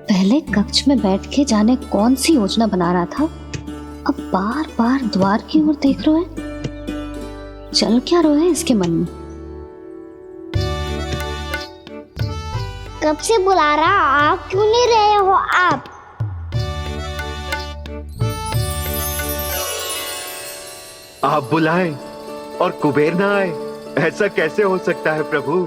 पहले कक्ष में बैठ के जाने कौन सी योजना बना रहा था, अब बार बार द्वार की ओर देख रहे हैं। चल क्या रहे हैं इसके मन में? कब से बुला रहा, आप क्यों नहीं रहे हो? आप बुलाएं और कुबेर ना आए, ऐसा कैसे हो सकता है प्रभु?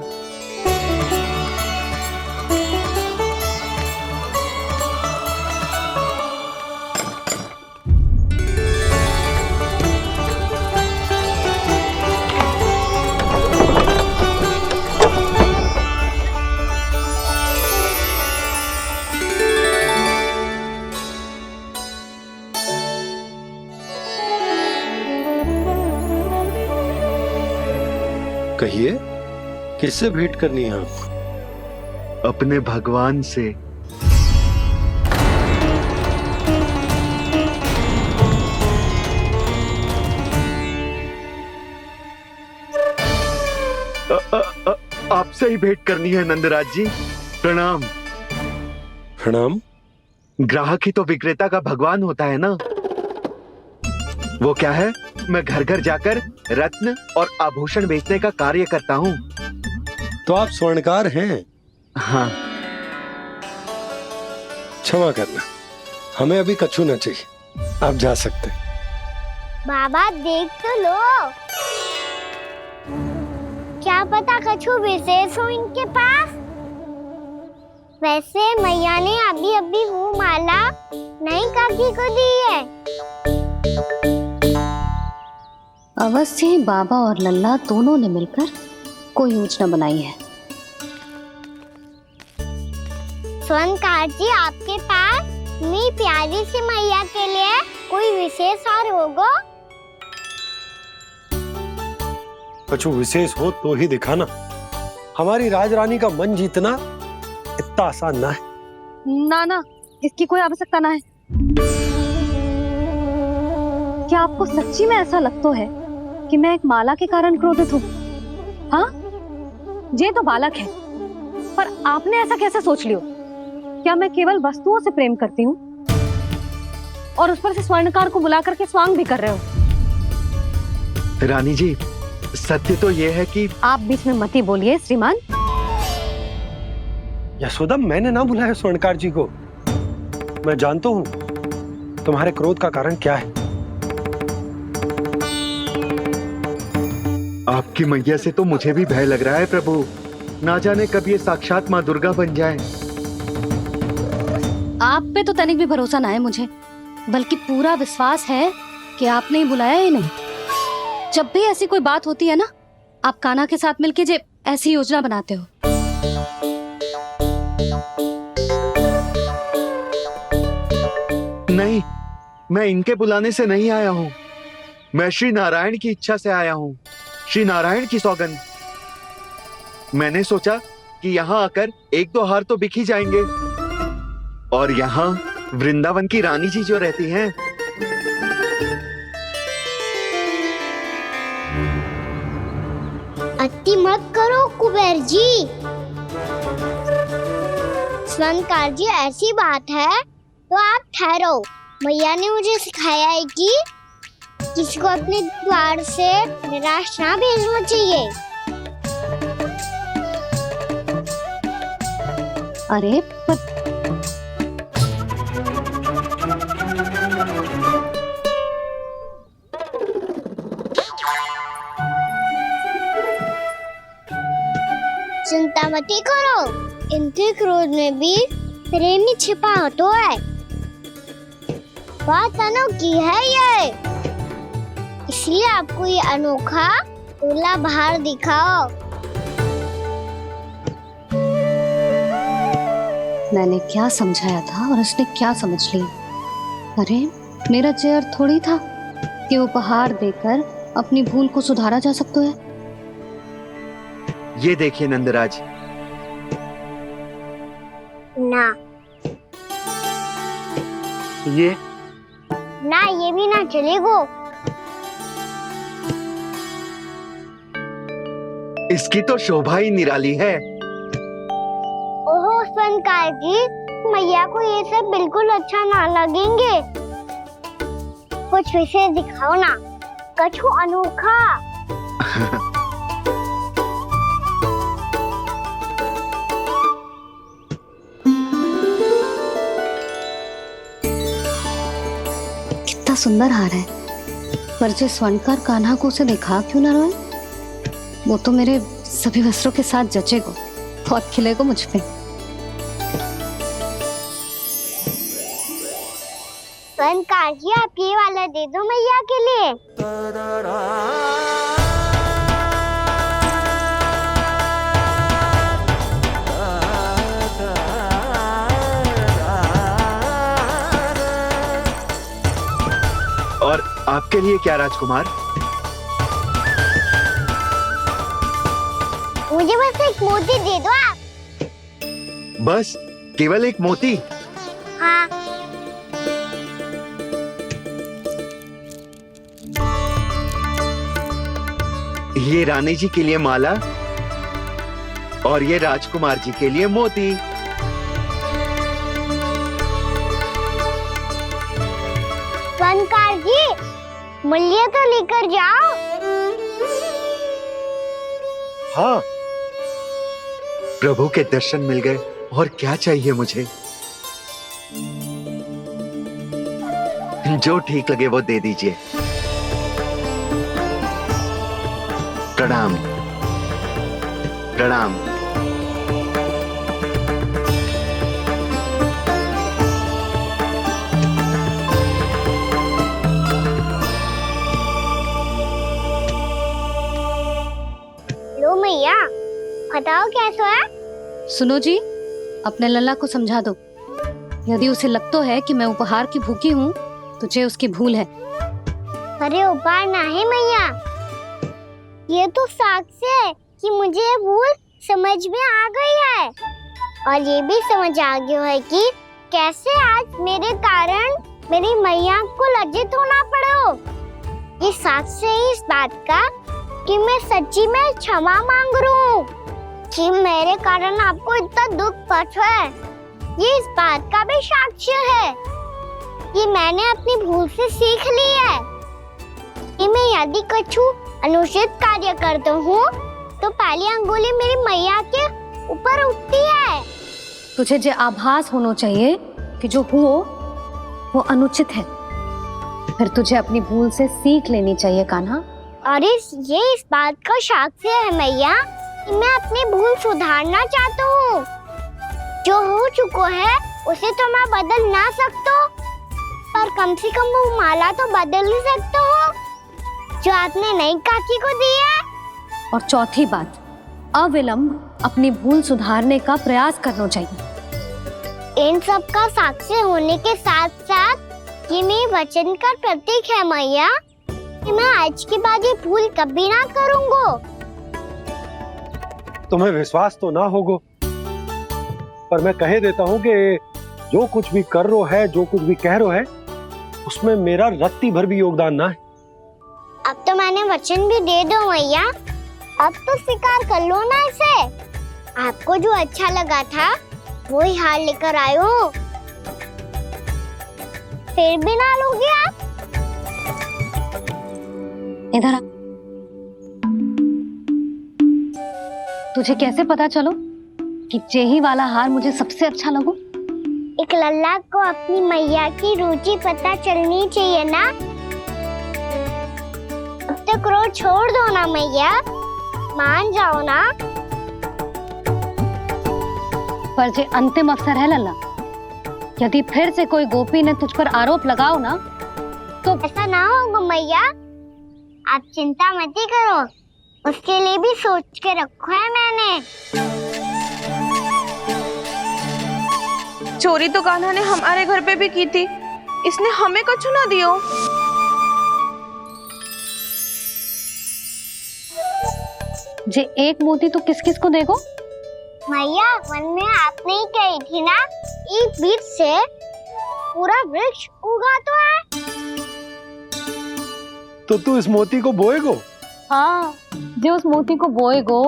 कहिए, किससे भेंट करनी है आपको? अपने भगवान से। आपसे ही भेंट करनी है नंदराज जी। प्रणाम। प्रणाम। ग्राहक ही तो विक्रेता का भगवान होता है ना। वो क्या है, मैं घर घर जाकर रत्न और आभूषण बेचने का कार्य करता हूँ। तो आप स्वर्णकार हैं? हाँ। क्षमा करना, हमें अभी कछु न चाहिए, आप जा सकते। बाबा देख तो लो, क्या पता कछु विशेष हो इनके पास। वैसे मैया ने अभी अभी वो माला नई काकी को दी है। अवश्य ही बाबा और लल्ला दोनों ने मिलकर कोई योजना बनाई है। स्वर्णकार जी, आपके पास मेरी प्यारी सी मैया के लिए कोई विशेष और होगा? कछु विशेष हो तो ही दिखाना। हमारी राजरानी का मन जीतना इतना आसान ना है। ना, इसकी कोई आवश्यकता ना है। क्या आपको सच्ची में ऐसा लगता है कि मैं एक माला के कारण क्रोधित हूँ? हाँ, ये तो बालक है, पर आपने ऐसा कैसे सोच लियो? क्या मैं केवल वस्तुओं से प्रेम करती हूँ और उस पर से स्वर्णकार को बुला करके स्वांग भी कर रहे हो? रानी जी, सत्य तो ये है कि आप बीच में मत ही बोलिए श्रीमान। यशोदा, मैंने ना बुलाया स्वर्णकार जी को। मैं जानता हूँ तुम्हारे क्रोध का कारण क्या है। आपकी मैया से तो मुझे भी भय लग रहा है प्रभु। ना जाने कब ये साक्षात माँ दुर्गा बन जाए। आप पे तो तनिक भी भरोसा ना है मुझे, बल्कि पूरा विश्वास है कि आपने ही बुलाया ही नहीं। जब भी ऐसी कोई बात होती है ना, आप कान्हा के साथ मिलके जे ऐसी योजना बनाते हो। नहीं, मैं इनके बुलाने से नहीं आया हूँ। मैं श्री नारायण की इच्छा से आया हूँ। श्री नारायण की सौगंध। मैंने सोचा कि यहाँ आकर एक दो हार तो बिक ही जाएंगे। और यहाँ वृंदावन की रानी जी जो रहती हैं, अति मत करो कुबेर जी। स्वर्णकार जी, ऐसी बात है तो आप ठहरो। मैया ने मुझे सिखाया है कि किसी को अपने द्वार से निराश ना भेजना चाहिए। अरे पर चिंता मत करो, इनके क्रोध में भी प्रेम ही छिपा होता है। बात अनोखी है ये, इसलिए आपको ये अनोखा दूल्हा बाहर दिखाओ। मैंने क्या समझाया था और उसने क्या समझ लिया? अरे मेरा चेयर थोड़ी था कि उपहार देकर अपनी भूल को सुधारा जा सकता है। ये देखिए नंदराज। ना, ये ना, ये भी ना चलेगो। इसकी तो शोभा ही निराली है। ओहो स्वर्णकार जी, मैया को ये सब बिल्कुल अच्छा ना लगेंगे। कुछ विशेष दिखाओ ना, कछु अनोखा। कितना सुंदर हार है, पर जो स्वर्णकार कान्हा को उसे दिखा क्यों ना रोए? वो तो मेरे सभी वस्त्रों के साथ जचेगा, बहुत खिलेगा मुझ पे। स्वर्णकार जी, आप ये वाला दे दो मैया के लिए। और आपके लिए क्या राजकुमार? मुझे बस एक मोती दे दो आप। बस केवल एक मोती? हाँ। ये रानी जी के लिए माला और ये राजकुमार जी के लिए मोती। स्वर्णकार जी, मूल्य तो लेकर जाओ। हाँ, प्रभु के दर्शन मिल गए, और क्या चाहिए मुझे? जो ठीक लगे वो दे दीजिए। प्रणाम प्रणाम। लो मैया, बताओ कैसा है? सुनो जी, अपने लल्ला को समझा दो। यदि उसे लगता है कि मैं उपहार की भूखी हूँ, तो ये उसकी भूल है। अरे उपहार ना है मैया, ये तो साक्ष्य है कि मुझे ये भूल समझ में आ गई है, और ये भी समझ आ गया है कि कैसे आज मेरे कारण मेरी मैया को लज्जित होना पड़ो। ये साक्ष्य है इस बात का कि मैं सच्ची में क्षमा मांग रहा हूँ कि मेरे कारण आपको इतना दुख पहुंचा है। ये इस बात का भी साक्ष्य है कि मैंने अपनी भूल से सीख ली है कि मैं यदि कछु अनुचित कार्य करता हूँ तो पहली अंगुली मेरी मैया के ऊपर उठती है। तुझे जो आभास होना चाहिए कि जो हुआ वो अनुचित है, फिर तुझे अपनी भूल से सीख लेनी चाहिए कान्हा। और ये इस बात का साक्ष्य है मैया कि मैं अपनी भूल सुधारना चाहता हूँ। जो हो चुका है उसे तो मैं बदल ना सकता, पर कम से कम वो माला तो बदल ही सकता हूँ जो आपने नई काकी को दी है। और चौथी बात, अविलंब अपनी भूल सुधारने का प्रयास करना चाहिए। इन सब का साक्षी होने के साथ साथ ये मेरे वचन का प्रतीक है मैया कि मैं आज के बाद ये भूल कभी ना करूँगा। तुम्हें विश्वास तो ना होगो, पर मैं कह देता हूँ कि जो कुछ भी कर रो है, जो कुछ भी कह रो है, उसमें मेरा रत्ती भर भी योगदान ना है। अब तो मैंने वचन भी दे दो मैया, अब तो स्वीकार कर लो ना इसे। आपको जो अच्छा लगा था वो ही हार लेकर आयो, फिर भी ना लोगे आप? इधर आ। तुझे कैसे पता चलो कि यही वाला हार मुझे सबसे अच्छा लगो? एक लल्ला को अपनी मैया की रुचि पता चलनी चाहिए ना। अब तो क्रोध छोड़ दो ना मैया, मान जाओ ना। पर जे अंतिम अवसर है लल्ला, यदि फिर से कोई गोपी ने तुझ पर आरोप लगाओ ना तो ऐसा ना होगा मैया, आप चिंता मत ही करो, उसके लिए भी सोच के रखा है मैंने। चोरी तो कान्हा ने हमारे घर पे भी की थी, इसने हमें कुछ ना दियो। जे एक मोती तो किस किस को देगो? मैया, मन में आपने ही कही थी ना, एक बीज से पूरा वृक्ष उगा तो है। तो तू इस मोती को बोएगो? हाँ, जो उस मोती को बोएगो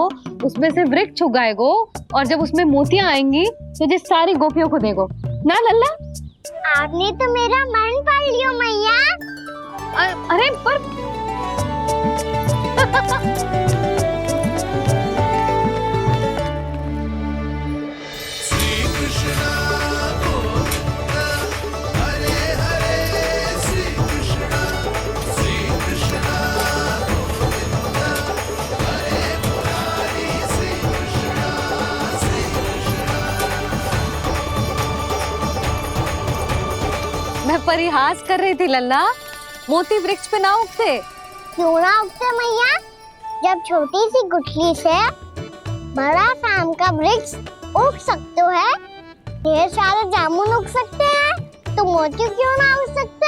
उसमें से वृक्ष उगाएगो, और जब उसमें मोतियां आएंगी तो जो सारी गोपियों को देगो। ना लल्ला। आपने तो मेरा मन पढ़ लियो मैया। अरे पर मैं परिहास कर रही थी लल्ला, मोती वृक्ष पे ना उगते। क्यों ना उगते मैया? जब छोटी सी गुठली से बड़ा आम का वृक्ष उग सकते है, ढेर सारे जामुन उग सकते हैं, तो मोती क्यों ना उग सकते?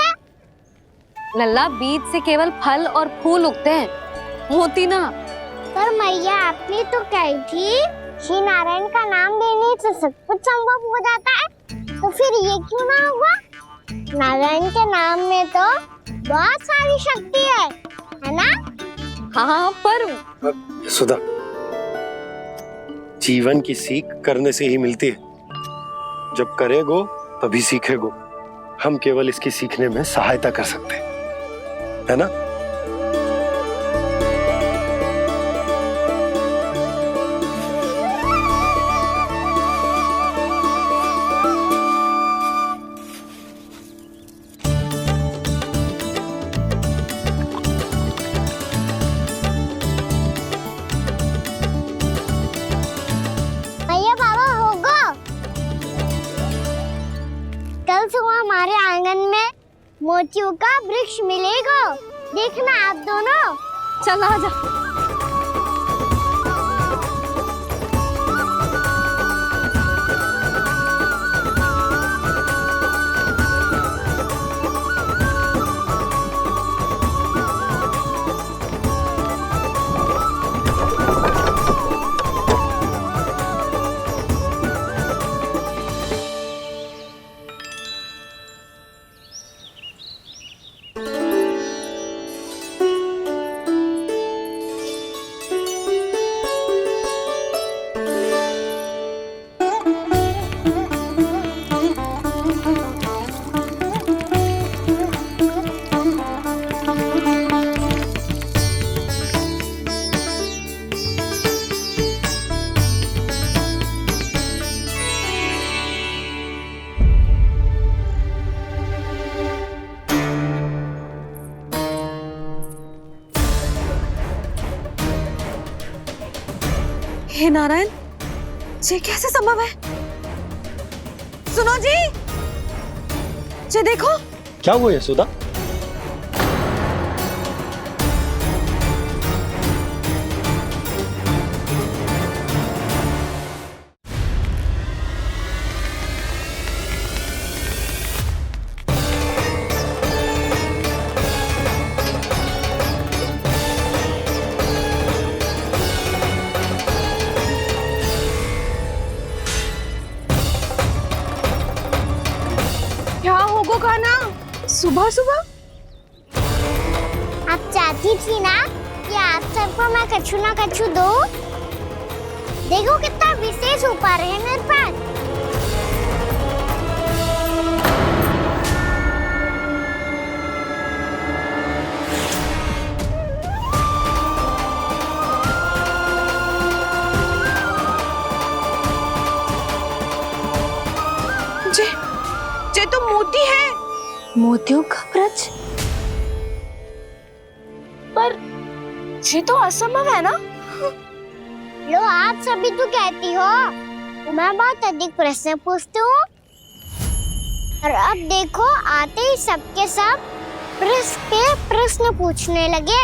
लल्ला, बीज से केवल फल और फूल उगते हैं, मोती ना। पर मैया आपने तो कही थी श्री नारायण का नाम लेने से सब कुछ संभव हो जाता है, तो फिर ये क्यों ना हुआ? नारायण के नाम में तो बहुत सारी शक्ति है ना? हाँ पर सुधा, जीवन की सीख करने से ही मिलती है। जब करेगो तभी सीखेगो। हम केवल इसकी सीखने में सहायता कर सकते हैं, है ना? भैया बाबा होगो, कल सुबह हमारे आंगन में मोतियों का वृक्ष मिलेगा, देखना आप दोनों। चल आजा। हे नारायण, ये कैसे संभव है? सुनो जी, ये देखो। क्या हुआ यशोदा? क्या होगो खाना सुबह सुबह? आप चाहती थी ना कि आप सबको मैं कछु ना कछु दूं? देखो कितना विशेष उपहार है मेरे पास। ये तो मोती है। मोतियों का ब्रज? पर ये तो असंभव है ना? लो, आप सभी तो कहती हो मैं बहुत अधिक प्रश्न पूछती हूँ, और अब देखो आते ही सबके सब प्रश्न पूछने लगे।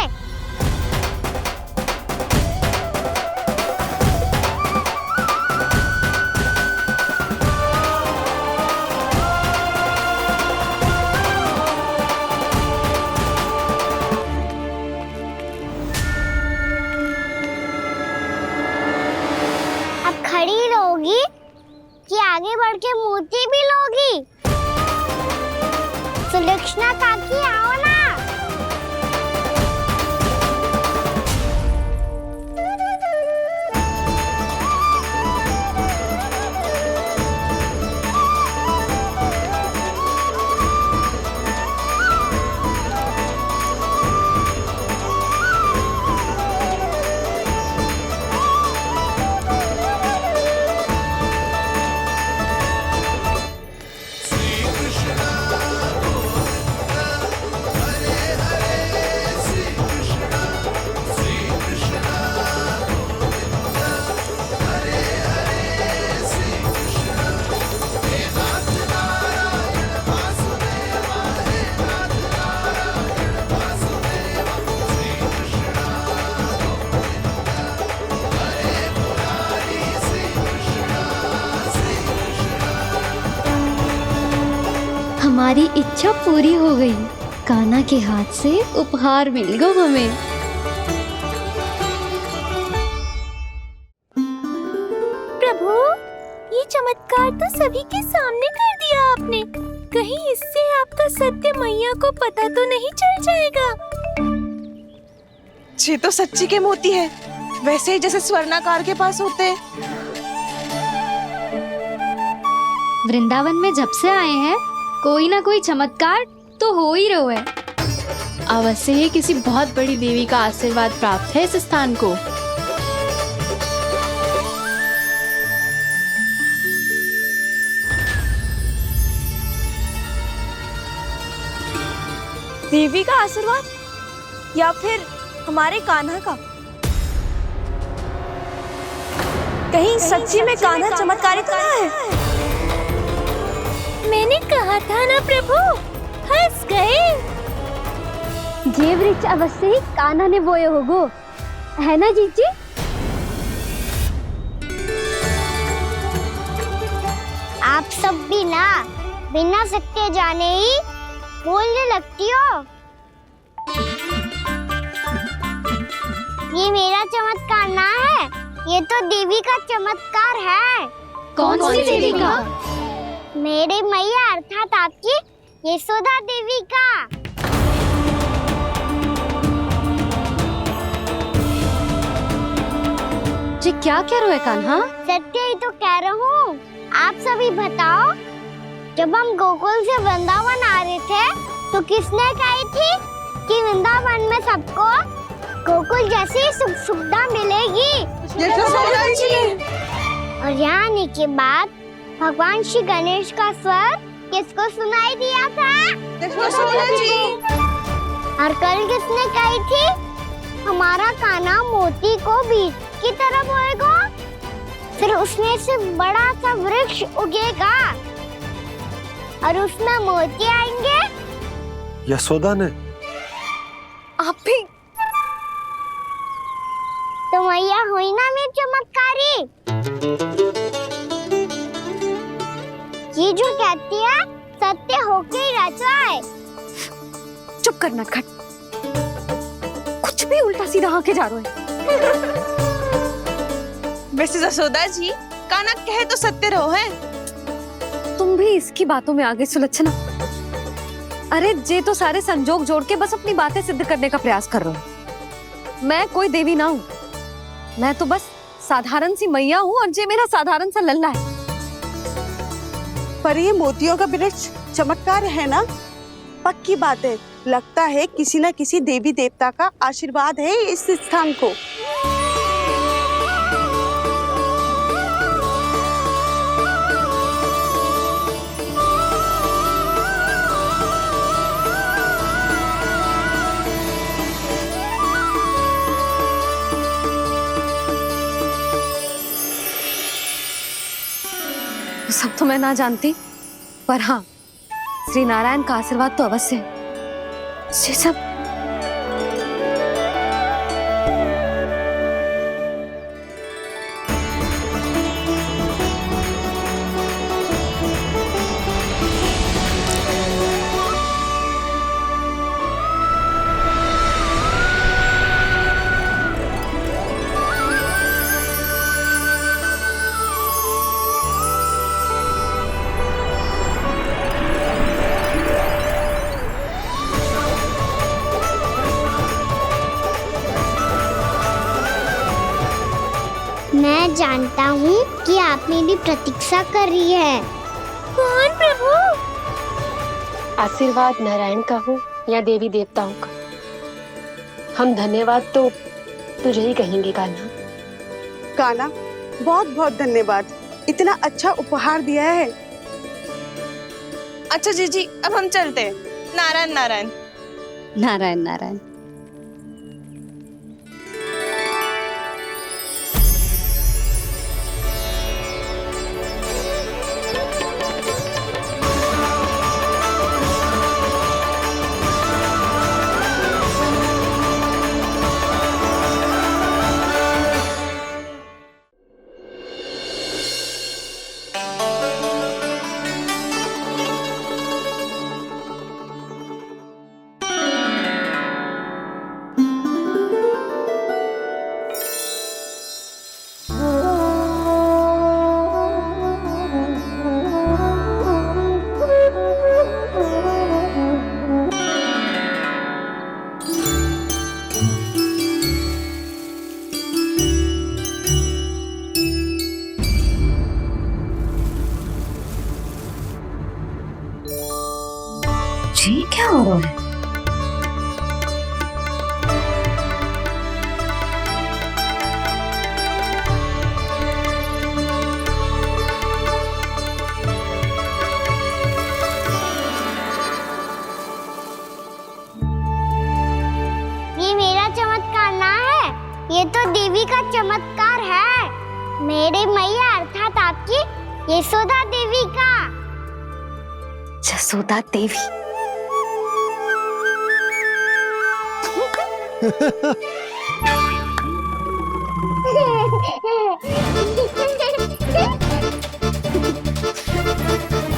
खड़ी रहोगी कि आगे बढ़ के मोती भी लोगी? सुलक्षणा काकी आओ ना। हमारी इच्छा पूरी हो गई। कान्हा के हाथ से उपहार मिल गया हमें। प्रभु, ये चमत्कार तो सभी के सामने कर दिया आपने। कहीं इससे आपका सत्य मैया को पता तो नहीं चल जाएगा? ये तो सच्ची के मोती है, वैसे ही जैसे स्वर्णाकार के पास होते हैं। वृंदावन में जब से आए हैं कोई ना कोई चमत्कार तो हो ही रहा है। अवश्य ही किसी बहुत बड़ी देवी का आशीर्वाद प्राप्त है इस स्थान को। देवी का आशीर्वाद या फिर हमारे कान्हा का? कहीं सच्ची में कान्हा चमत्कारी तो ना है? मैंने कहा था ना प्रभु, हंस गए। ये वृक्ष अवश्य ही कान्हा ने बोए होगो, है ना जीजी? आप सब भी ना बिना सत्य जाने ही बोलने लगती हो। ये मेरा चमत्कार ना है, ये तो देवी का चमत्कार है। कौन सी देवी का? मेरे मैया अर्थात आपकी यशोदा देवी का। जी क्या कह रहे हो कान्हा? सत्य ही तो कह रहा हूँ। आप सभी बताओ, जब हम गोकुल से वृंदावन आ रहे थे तो किसने कही थी कि वृंदावन में सबको गोकुल जैसी सुख सुविधा मिलेगी? यशोदा जी। और यहाँ आने के बाद भगवान श्री गणेश का स्वर किसको सुनाई दिया था? यशोदा जी। और कल किसने कही थी हमारा कान्हा मोती को बीज की तरह बोएगा, फिर उसमें से बड़ा सा वृक्ष उगेगा और उसमें मोती आएंगे? यशोदा ने? आप भी? तो मैया हुई ना मेरी चमत्कारी। ये जो कहती है सत्य होके ही रहता है। चुप कर नटखट, कुछ भी उल्टा सीधा आके जा रहे हैं। वैसे यशोदा जी, कान्हा कहे तो सत्य रहो है। तुम भी इसकी बातों में आगे सुलझना। अरे जे तो सारे संजोग जोड़ के बस अपनी बातें सिद्ध करने का प्रयास कर रहे हो। मैं कोई देवी ना हूँ, मैं तो बस साधारण सी मैया हूँ और जे मेरा साधारण सा लल्ला है। पर ये मोतियों का वृक्ष चमत्कार है ना? पक्की बात है, लगता है किसी न किसी देवी देवता का आशीर्वाद है इस स्थान को। सब तो मैं ना जानती, पर हाँ, श्री नारायण का आशीर्वाद तो अवश्य है। ये सब मैं जानता हूँ कि आप मेरी प्रतीक्षा कर रही है। कौन प्रभु? आशीर्वाद नारायण का हो या देवी देवताओं का, हम धन्यवाद तो तुझे ही कहेंगे कान्हा। कान्हा, बहुत बहुत धन्यवाद, इतना अच्छा उपहार दिया है। अच्छा जीजी, अब हम चलते हैं। नारायण नारायण। नारायण नारायण। ये क्या हो रहा है? ये मेरा चमत्कार ना है, ये तो देवी का चमत्कार है। मेरे मैया अर्थात आपकी यशोदा देवी का। जसोदा देवी।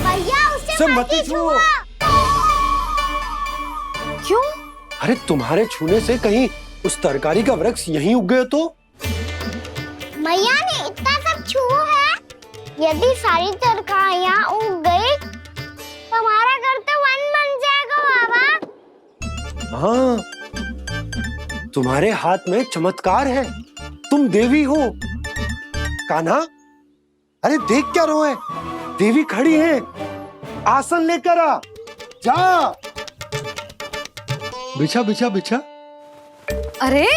भैया उसे मत छुओ। क्यों? अरे तुम्हारे छूने से कहीं उस तरकारी का वृक्ष यहीं उग गए तो? मैया ने इतना सब छुआ है, यदि सारी तरकारियां उग गई तो हमारा घर तो वन बन जाएगा बाबा। हाँ, तुम्हारे हाथ में चमत्कार है, तुम देवी हो। कान्हा, अरे देख क्या रहो है, देवी खड़ी है, आसन लेकर आ, जा। बिछा बिछा बिछा। अरे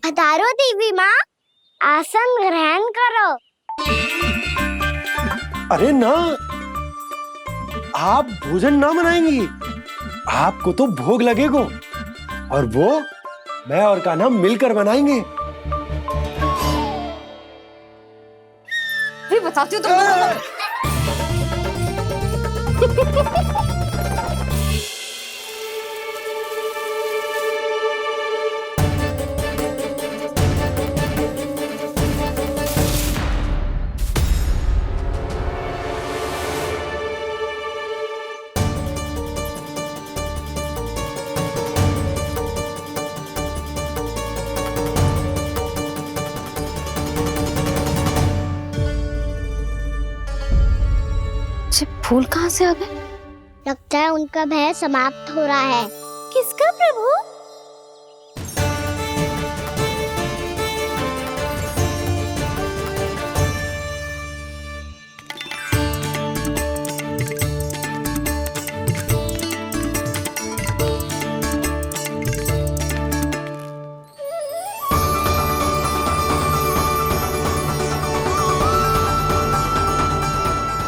पधारो देवी माँ, आसन ग्रहण करो। अरे ना, आप भोजन ना बनाएंगी, आपको तो भोग लगेगा और वो मैं और कान्हा मिलकर बनाएंगे। भी बताती हूँ तुमको। फूल कहाँ से आ गए? लगता है उनका भय समाप्त हो रहा है। किसका प्रभु?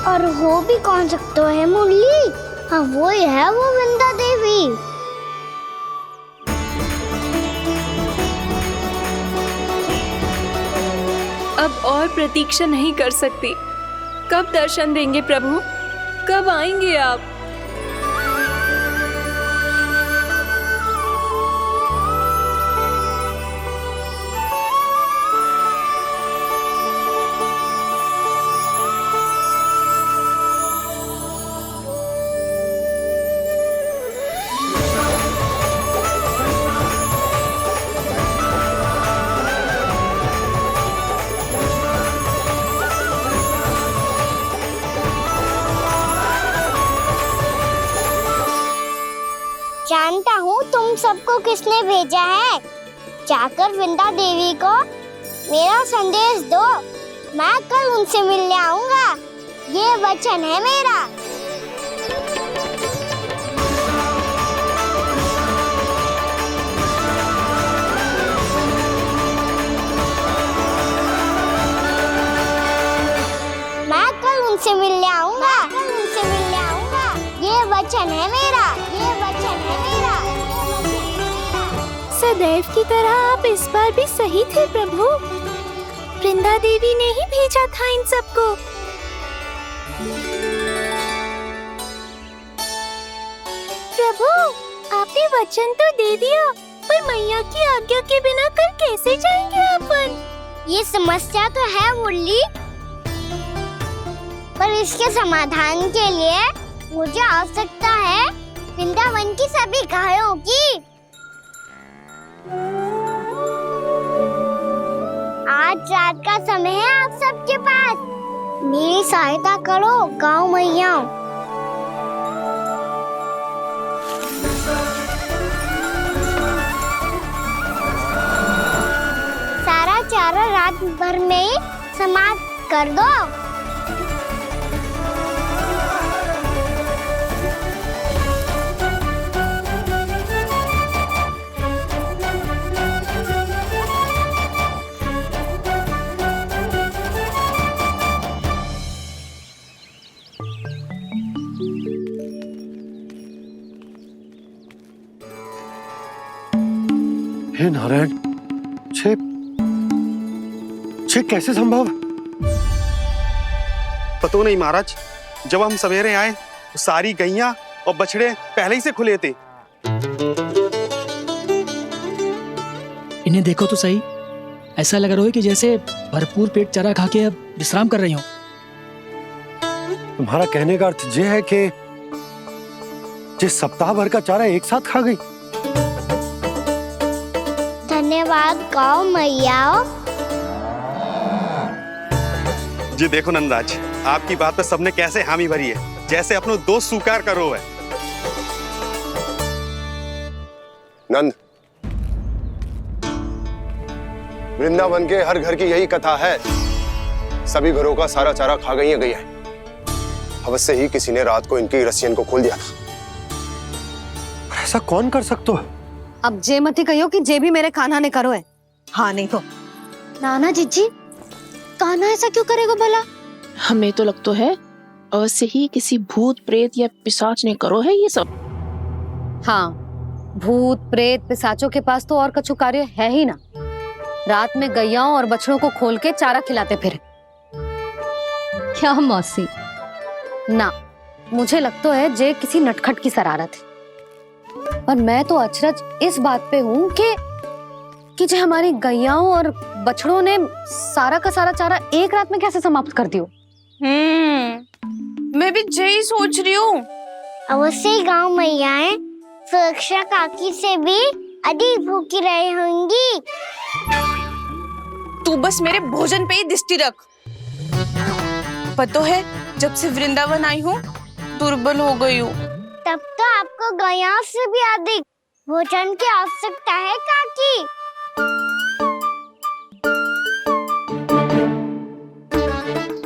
और हो भी कौन सकता है मुरली? हाँ वो ही है, वो वृंदा देवी। अब और प्रतीक्षा नहीं कर सकती। कब दर्शन देंगे प्रभु? कब आएंगे आप? जानता हूँ तुम सबको किसने भेजा है। जाकर वृंदा देवी को मेरा संदेश दो, मैं कल उनसे मिलने आऊंगा, ये वचन है मेरा। मैं कल उनसे मिलने आऊंगा, ये वचन है मेरा, ये वचन है मेरा। सदैव की तरह आप इस बार भी सही थे प्रभु। वृंदा देवी ने ही भेजा था इन सबको। प्रभु, आपने वचन तो दे दिया, पर मैया की आज्ञा के बिना कल कैसे जाएंगे अपन? ये समस्या तो है मुरली, पर इसके समाधान के लिए मुझे आवश्यकता है वृंदावन की सभी गायों की। आज रात का समय है आप सबके पास, मेरी सहायता करो गाँव मैया। सारा चारा रात भर में समाप्त कर दो। हे नारायण, छे कैसे संभव? पता नहीं महाराज, जब हम सवेरे आए तो सारी गैया और बछड़े पहले ही से खुले थे। इन्हें देखो तो सही, ऐसा लग रहा है कि जैसे भरपूर पेट चारा खा के अब विश्राम कर रही हो। तुम्हारा कहने का अर्थ यह है कि जिस सप्ताह भर का चारा एक साथ खा गई। धन्यवाद गाओ मैया। जी देखो नंदराज, आपकी बात पे सबने कैसे हामी भरी है, जैसे अपनो दोस्त स्वीकार करो है। नंद, वृंदावन के हर घर की यही कथा है, सभी घरों का सारा चारा खा गई है गैया। अवश्य ही किसी ने रात को इनकी रस्सियन को खोल दिया था। ऐसा कौन कर सकते हो? अब जे मत ही कहियो कि जे भी मेरे कान्हा ने करो है। हाँ नहीं तो नाना जीजी, कान्हा ऐसा क्यों करेगा भला? हमें तो लगता है अवश्य ही किसी भूत प्रेत या पिशाच ने करो है ये सब। हाँ, भूत प्रेत पिशाचों के पास तो और कछु कार्य है ही ना। रात में गैयाओं और बछड़ों को खोल के चारा खिलाते फिर। क्या मौसी? ना, मुझे लगता है जे किसी नटखट की शरारत है। पर मैं तो अचरज इस बात पे हूँ कि जो हमारी गैयाओं और बछड़ों ने सारा का सारा चारा एक रात में कैसे समाप्त कर दियो। मैं भी यही सोच रही हूँ। अवश्य ही गाँव मैयाएं सुरक्षा काकी से भी अधिक भूखी रही होंगी। तू बस मेरे भोजन पे ही दृष्टि रख। पता है, जब से वृंदावन आई हूँ दुर्बल हो गई हूँ। तब तो आपको गैया से भी अधिक भोजन की आवश्यकता है काकी।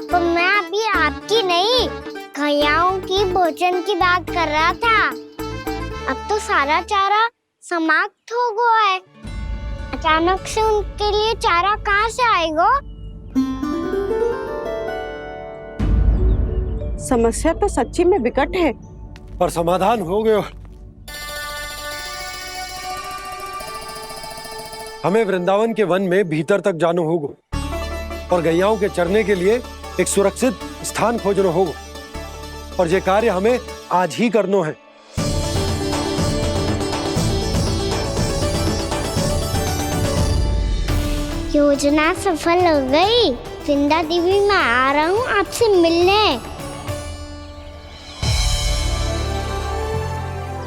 तो मैं अभी आपकी नहीं, गैयाओं की भोजन की बात कर रहा था। अब तो सारा चारा समाप्त हो गया है। अचानक से उनके लिए चारा कहाँ से आएगा? समस्या तो सच्ची में विकट है, पर समाधान हो गयो। हमें वृंदावन के वन में भीतर तक जाना होगा और गैयाओं के चरने के लिए एक सुरक्षित स्थान खोजना होगा, और ये कार्य हमें आज ही करना है। योजना सफल हो गई। वृंदा देवी, मैं आ रहा हूँ आपसे मिलने।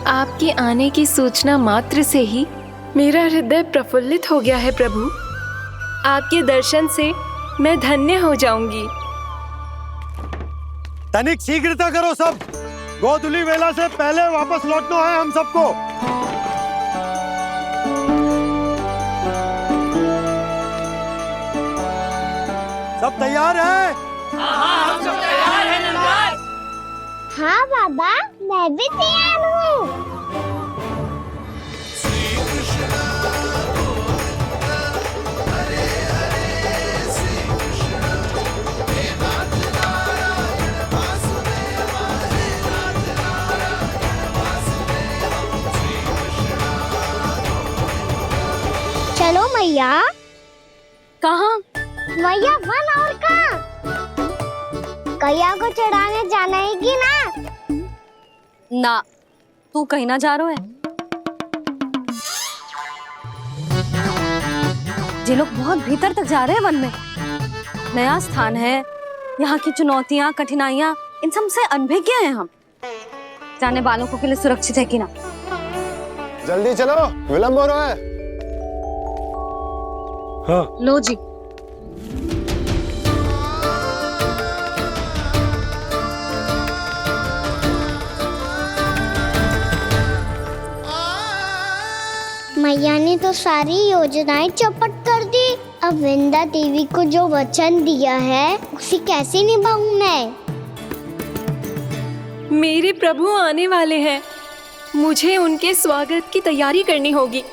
आपके आने की सूचना मात्र से ही मेरा हृदय प्रफुल्लित हो गया है प्रभु। आपके दर्शन से मैं धन्य हो जाऊंगी। तनिक शीघ्रता करो सब, गोधुली वेला से पहले वापस लौटना है हम सबको। सब तैयार है? हाँ, हम सब तैयार हैं नंदराज। हाँ बाबा, मैं भी तैयार हूँ। चलो मैया। कहाँ? मैया वन और कहाँ? गैया को चढ़ाने जाना है कि ना? ना, तू कहीं ना जा रहा है। ये लोग बहुत भीतर तक जा रहे हैं वन में। नया स्थान है, यहाँ की चुनौतियाँ कठिनाइयाँ इन सब से अनभिज्ञ हैं हम। जाने वालों के लिए सुरक्षित है कि ना? जल्दी चलो, विलंब हो रहा है। हाँ। लो जी। मैया ने तो सारी योजनाएं चौपट कर दी। अब वृंदा देवी को जो वचन दिया है उसे कैसे निभाऊं मैं? मेरे प्रभु आने वाले हैं, मुझे उनके स्वागत की तैयारी करनी होगी।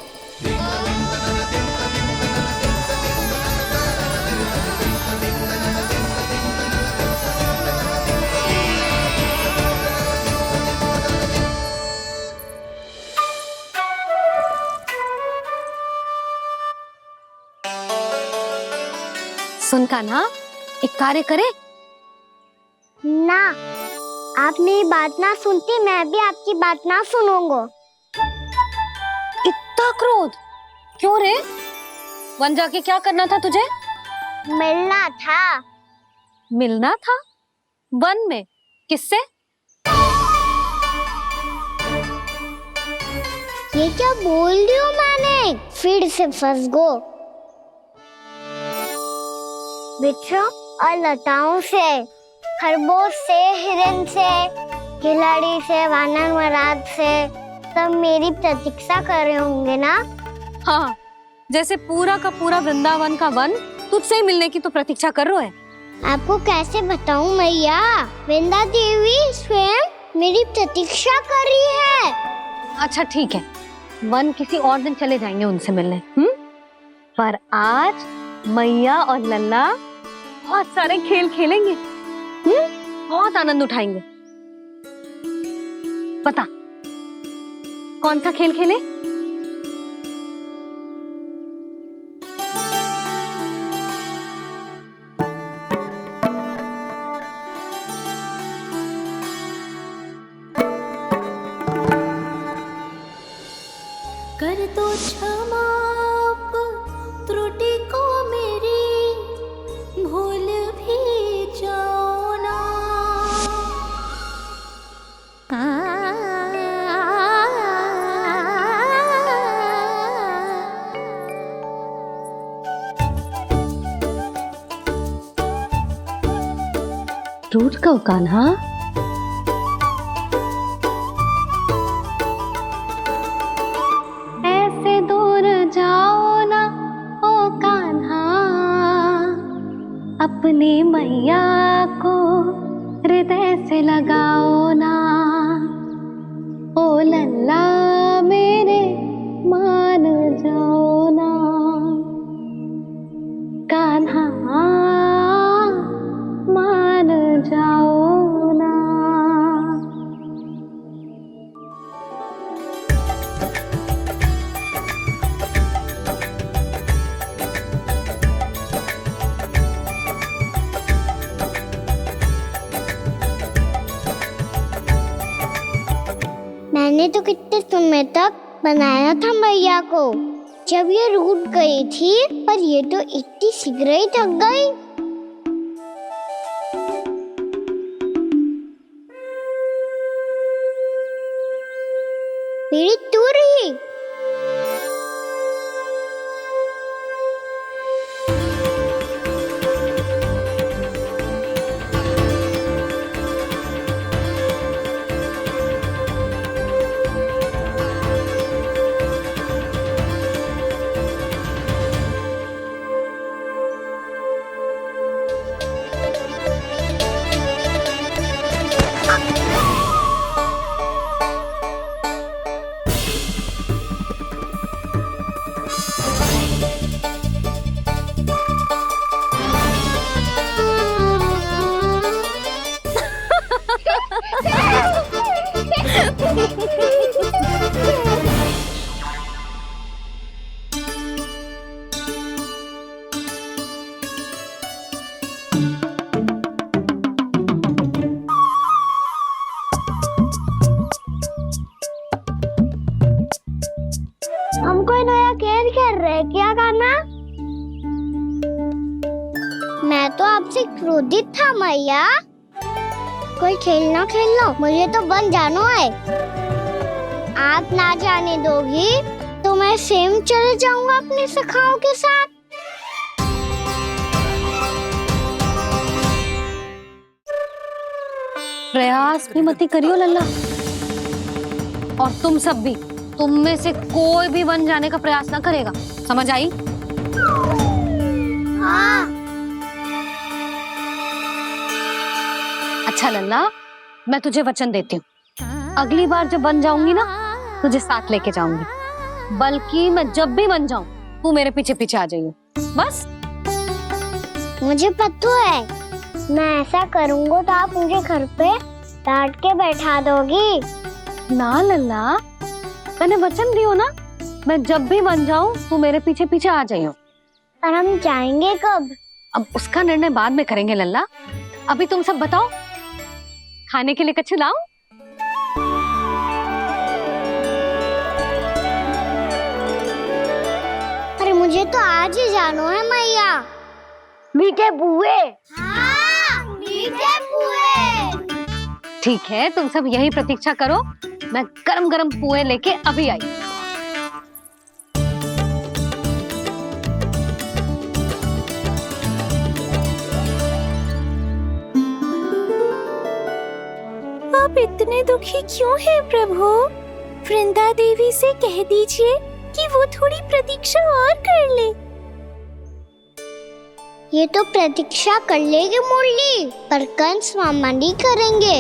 कान्हा, एक कार्य करे। ना, आप मेरी बात ना सुनती, मैं भी आपकी बात ना सुनूंगा। इतना क्रोध क्यों रे? वन जाके क्या करना था तुझे? मिलना था। मिलना था? वन में? किससे? ये क्या बोल रही हूँ मैंने? फिर से फंस गो। वृक्षों और लताओं से, खरगोश से, हिरन से, खिलाड़ी से, वानर महाराज से, सब मेरी प्रतीक्षा कर रहे होंगे ना? हाँ, जैसे पूरा का पूरा वृंदावन का वन तुझसे ही मिलने की तो प्रतीक्षा कर रहा है। आपको कैसे बताऊं मैया? वृंदा देवी स्वयं मेरी प्रतीक्षा कर रही है। अच्छा ठीक है, वन किसी और दिन चले जाएंगे उनसे मिलने। पर आज मैया और लल्ला बहुत सारे खेल खेलेंगे। बहुत आनंद उठाएंगे। बता, कौन सा खेल खेले? कर दो क्षमा त्रुटि को मेरी, भूल भी जाओ ना। टूट कब कान्हा? ऐसे दूर जाओ ना ओ कान्हा, अपने मैया को हृदय से लगाओ ना। ओ लल्ला मेरे मान जाओ ना, कान्हा मान जाओ ना। मैंने तो कितने समय तक बनाया था मैया को, जब ये रूठ गई थी, पर ये तो इतनी शीघ्र ही थक गई। मेरी दूर ही। हम कोई नया खेल खेल रहे हैं क्या करना? मैं तो आपसे क्रोधित था मैया। कोई खेलना खेल लो, मुझे तो वन जाना है। आप ना जाने दोगी तो मैं स्वयं चले जाऊंगा अपने सखाओं के साथ। प्रयास भी मत करियो लल्ला, और तुम सब भी, तुम में से कोई भी वन जाने का प्रयास ना करेगा, समझ आई? हाँ। अच्छा लल्ला, मैं तुझे वचन देती हूँ, अगली बार जब वन जाऊंगी ना, तुझे साथ लेके जाऊंगी। बल्कि मैं जब भी वन जाऊं, तू मेरे पीछे पीछे आ जाइयो, बस। मुझे पता है, मैं ऐसा करूंगा तो आप मुझे घर पे डांट के बैठा दोगी। ना लल्ला, मैंने वचन दियो ना, मैं जब भी वन जाऊं तू मेरे पीछे पीछे आ जाइयो। पर हम जाएंगे कब? अब उसका निर्णय बाद में करेंगे लल्ला। अभी तुम सब बताओ, खाने के लिए कच्छु लाऊं? अरे मुझे तो आज ही जाना है मैया। मीठे पुए। हाँ, मीठे पुए। ठीक है, तुम सब यही प्रतीक्षा करो, मैं गरम गरम पुए लेके अभी आई। आप इतने दुखी क्यों हैं प्रभु? वृंदा देवी से कह दीजिए कि वो थोड़ी प्रतीक्षा और कर ले। ये तो प्रतीक्षा कर लेगी मुरली, पर कंस मामा नहीं करेंगे।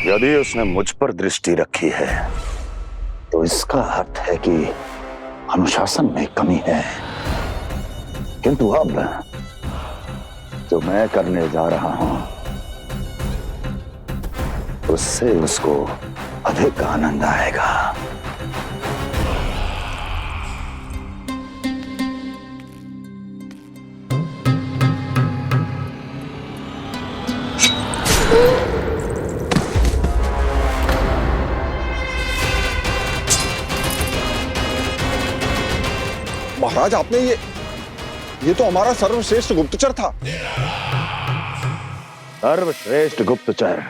यदि उसने मुझ पर दृष्टि रखी है तो इसका अर्थ है कि अनुशासन में कमी है। किंतु अब जो मैं करने जा रहा हूं उससे उसको अधिक आनंद आएगा। महाराज, आपने ये तो हमारा सर्वश्रेष्ठ गुप्तचर था। सर्वश्रेष्ठ गुप्तचर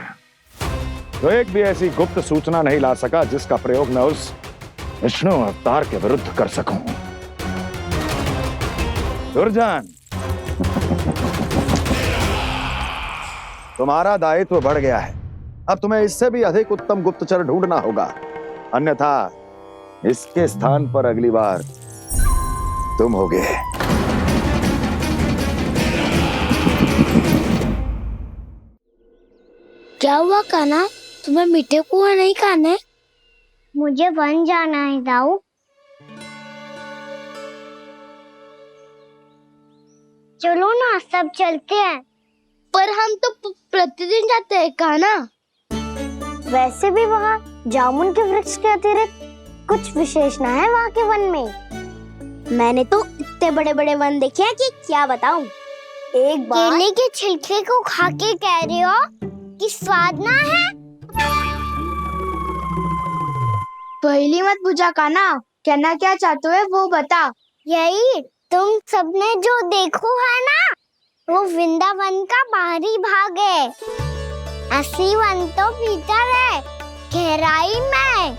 तो एक भी ऐसी गुप्त सूचना नहीं ला सका जिसका प्रयोग मैं उस विष्णु अवतार के विरुद्ध कर सकूं। दुर्जन, तुम्हारा दायित्व बढ़ गया है। अब तुम्हें इससे भी अधिक उत्तम गुप्तचर ढूंढना होगा, अन्यथा इसके स्थान पर अगली बार तुम होगे। क्या हुआ कान्हा, तुम्हें मीठे पुए नहीं खाने? मुझे वन जाना है दाऊ। चलो ना, सब चलते हैं। पर हम तो प्रतिदिन जाते हैं कान्हा। वैसे भी वहाँ जामुन के वृक्ष के अतिरिक्त कुछ विशेष ना है वहाँ के वन में। मैंने तो इतने बड़े बड़े वन देखे हैं कि क्या बताऊं। एक बार केले के छिलके को खा के कह रहे हो कि स्वाद ना है? पहली मत पूछा कान्हा, कहना क्या चाहते हो वो बता। यही तुम सबने जो देखो है ना, वो वृंदावन का बाहरी भाग है। असली वन तो भीतर है, गहराई में,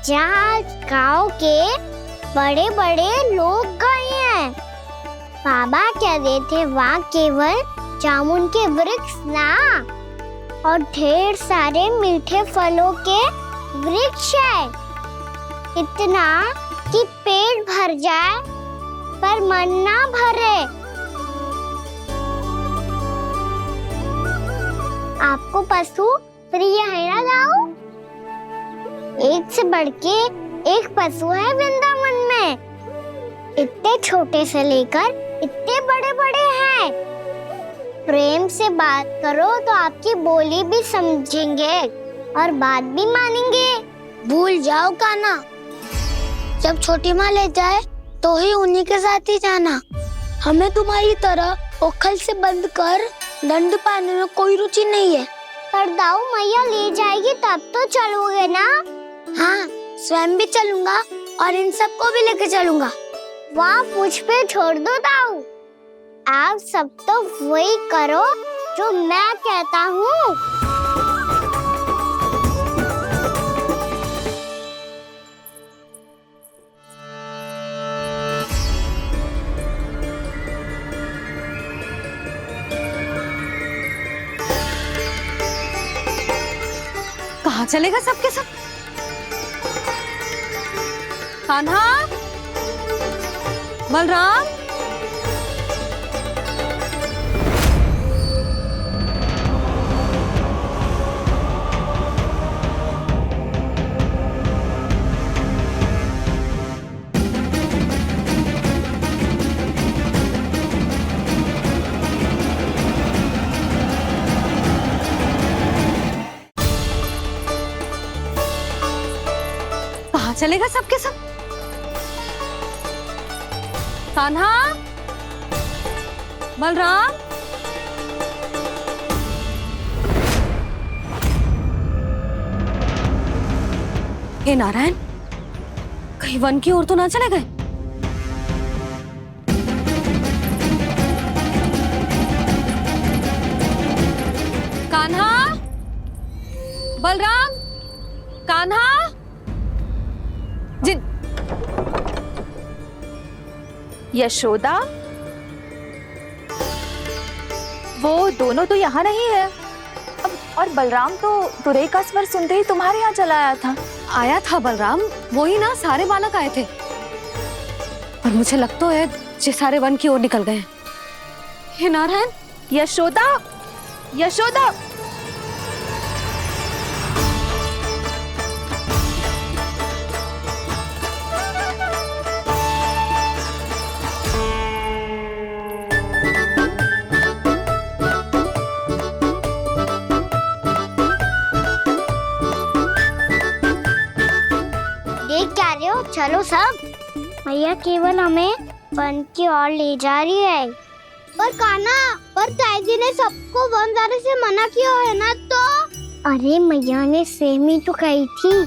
जहाँ गाँव के बड़े बड़े लोग गए हैं। बाबा कह रहे थे वहाँ केवल जामुन के वृक्ष ना, और ढेर सारे मीठे फलों के वृक्ष है। इतना कि पेट भर जाए पर मन ना भरे। आपको पशु प्रिय है ना दाऊ? एक से बढ़ के एक पशु है वृंदावन में। इतने छोटे से लेकर इतने बड़े बड़े हैं। प्रेम से बात करो तो आपकी बोली भी समझेंगे और बात भी मानेंगे। भूल जाओ कान्हा, जब छोटी माँ ले जाए तो ही उन्हीं के साथ ही जाना। हमें तुम्हारी तरह ओखल से बंद कर दंड पाने में कोई रुचि नहीं है। पर दाऊ मैया ले जाएगी तब तो चलोगे ना? हाँ, स्वयं भी चलूंगा और इन सबको भी लेके चलूंगा। वहाँ मुझ पे छोड़ दो दाऊ। आप सब तो वही करो जो मैं कहता हूँ। कहाँ चलेगा सबके सब? कान्हा, बलराम, कहाँ चलेगा सबके सब? कान्हा, बलराम, हे नारायण, कहीं वन की ओर तो ना चले गए? कान्हा, बलराम, कान्हा, जिन यशोदा, वो दोनों तो यहाँ नहीं है। अब और बलराम तो तुरई का स्वर सुनते ही तुम्हारे यहाँ चला आया था। आया था बलराम, वही ना, सारे बालक आए थे। पर मुझे लगता है ये सारे वन की ओर निकल गए। हे नारायण, यशोदा, यशोदा, देख क्या रहे हो? चलो सब। मैया केवल हमें वन की ओर ले जा रही है। पर कान्हा, पर ताईजी ने सबको वन जाने से मना किया है ना, तो अरे मैया ने सेम ही तो कही थी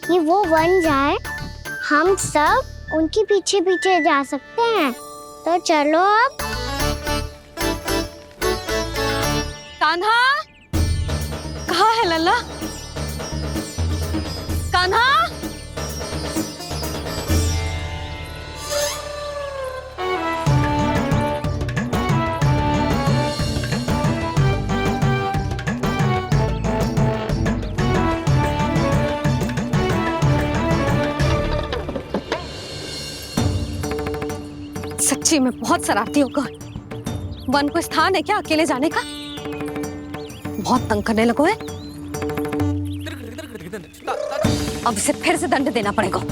कि वो वन जाए, हम सब उनके पीछे पीछे जा सकते हैं। तो चलो अब। कान्हा, कहाँ है लल्ला? कान्हा, सच्ची में बहुत शरारती होकर। वन को स्थान है क्या अकेले जाने का? बहुत तंग करने लगो है। अब इसे फिर से दंड देना पड़ेगा।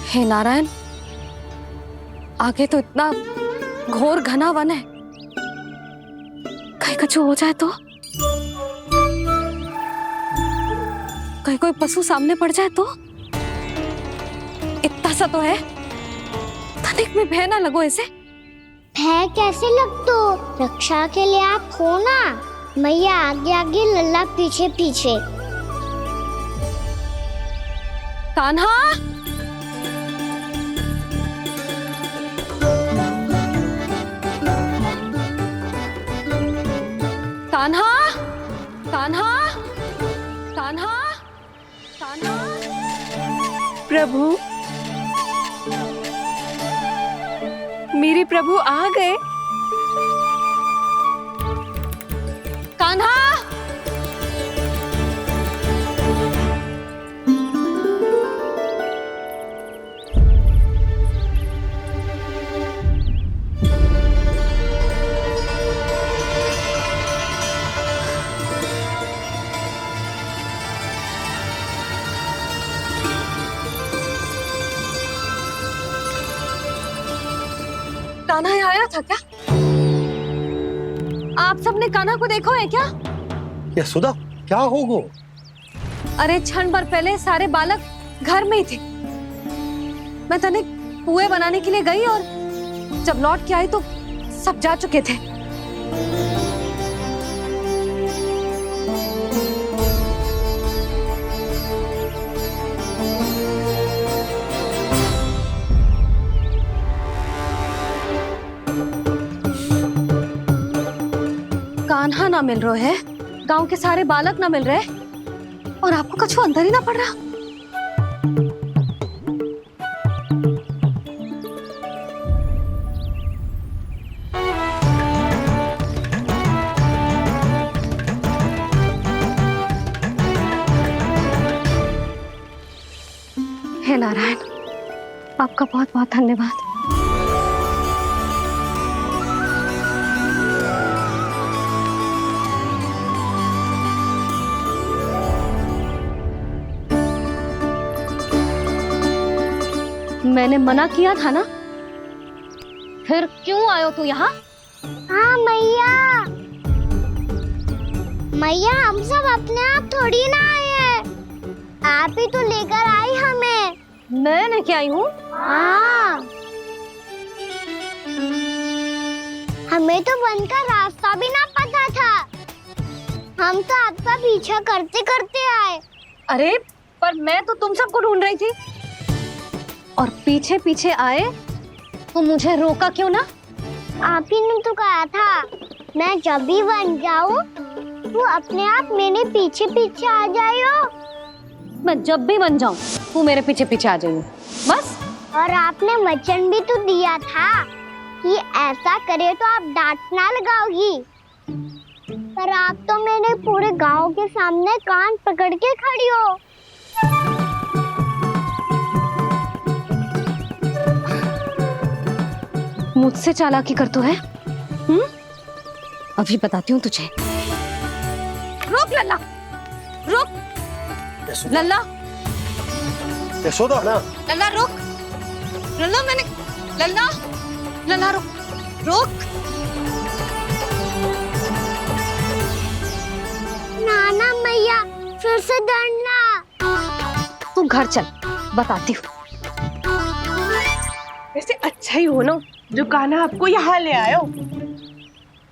हे नारायण, आगे तो इतना घोर घना वन है, कहीं कुछ हो जाए तो? कहीं कोई पशु सामने पड़ जाए तो? इतना सा तो है, तनिक में भय ना लगो इसे। भय कैसे लग तो? रक्षा के लिए आप हो ना। मैया आगे आगे, लल्ला पीछे पीछे। कान्हा, कान्हा, कान्हा, कान्हा, कान्हा। प्रभु, मेरे प्रभु आ गए। कान्हा, कान्हा यहाँ आया था क्या? आप सबने कान्हा को देखो है क्या? यशोदा, क्या होगा? अरे क्षण भर पहले सारे बालक घर में ही थे। मैं तनिक पुए बनाने के लिए गई और जब लौट के आई तो सब जा चुके थे। कान्हा ना मिल रहे है, गांव के सारे बालक ना मिल रहे, और आपको कछु अंदर ही ना पड़ रहा। हे नारायण, आपका बहुत बहुत धन्यवाद। मैंने मना किया था ना, फिर क्यों आयो तू यहाँ? हाँ मैया, मैया हम सब अपने आप थोड़ी ना आए हैं, आप ही तो लेकर आई हमें। मैं लेके आई हूँ? हाँ, हमें तो वन का रास्ता भी ना पता था, हम तो आपका पीछा करते करते आए। अरे पर मैं तो तुम सबको ढूंढ रही थी, और पीछे पीछे आए तो मुझे रोका क्यों ना? आप ही ने तो कहा था मैं जब भी बन जाऊं तो अपने आप मेरे पीछे पीछे आ जाइयो। मैं जब भी बन जाऊं तू मेरे पीछे पीछे आ जाइयो, बस। और आपने वचन भी तो दिया था कि ऐसा करे तो आप डांट ना लगाओगी, पर आप तो मेरे पूरे गांव के सामने कान पकड़ के खड़ी हो। मुझसे चालाकी कर तो है? अभी बताती हूँ तुझे। रुक लल्ला, रुक लल्ला, यशोदा ना, लल्ला रुक, लल्ला मैंने, लल्ला, लल्ला रुक, रुक। नाना मैया फिर से डरना। तू घर चल, बताती हूँ। वैसे अच्छा ही हो ना जो कान्हा आपको यहाँ ले आयो।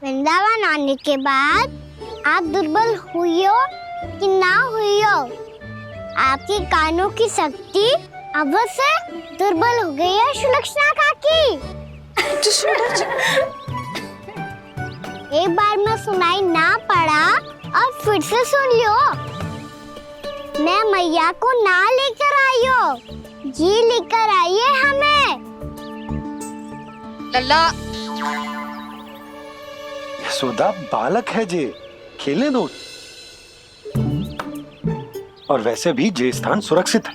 वृंदावन आने के बाद आप दुर्बल हुई हो कि ना हुई हो, आपके कानों की शक्ति अवश्य दुर्बल हो गई है सुलक्षणा काकी। एक बार में सुनाई ना पड़ा और फिर से सुन लियो। मैं मैया को ना लेकर आई हो, जी लेकर आई है हमें। लल्ला, यशोदा बालक है जे, खेले दो। और वैसे भी जे स्थान सुरक्षित है,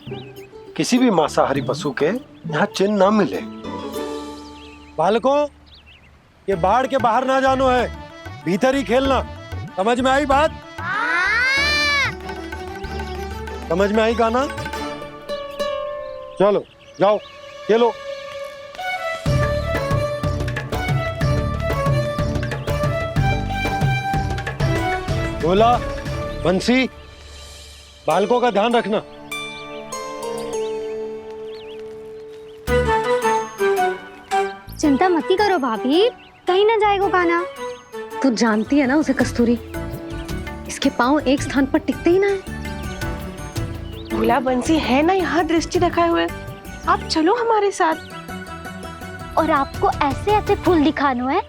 किसी भी मांसाहारी पशु के यहाँ चिन्ह ना मिले। बालकों, ये बाढ़ के बाहर ना जानो है, भीतर ही खेलना। समझ में आई बात? समझ में आई कान्हा? चलो जाओ खेलो। बोला बंसी, बालकों का ध्यान रखना। चिंता मत करो भाभी, कहीं ना जाएगा कान्हा। तू जानती है ना उसे कस्तूरी, इसके पांव एक स्थान पर टिकते ही ना है। भोला बंसी है ना यहाँ दृष्टि रखाए हुए, आप चलो हमारे साथ। और आपको ऐसे ऐसे फूल दिखानो है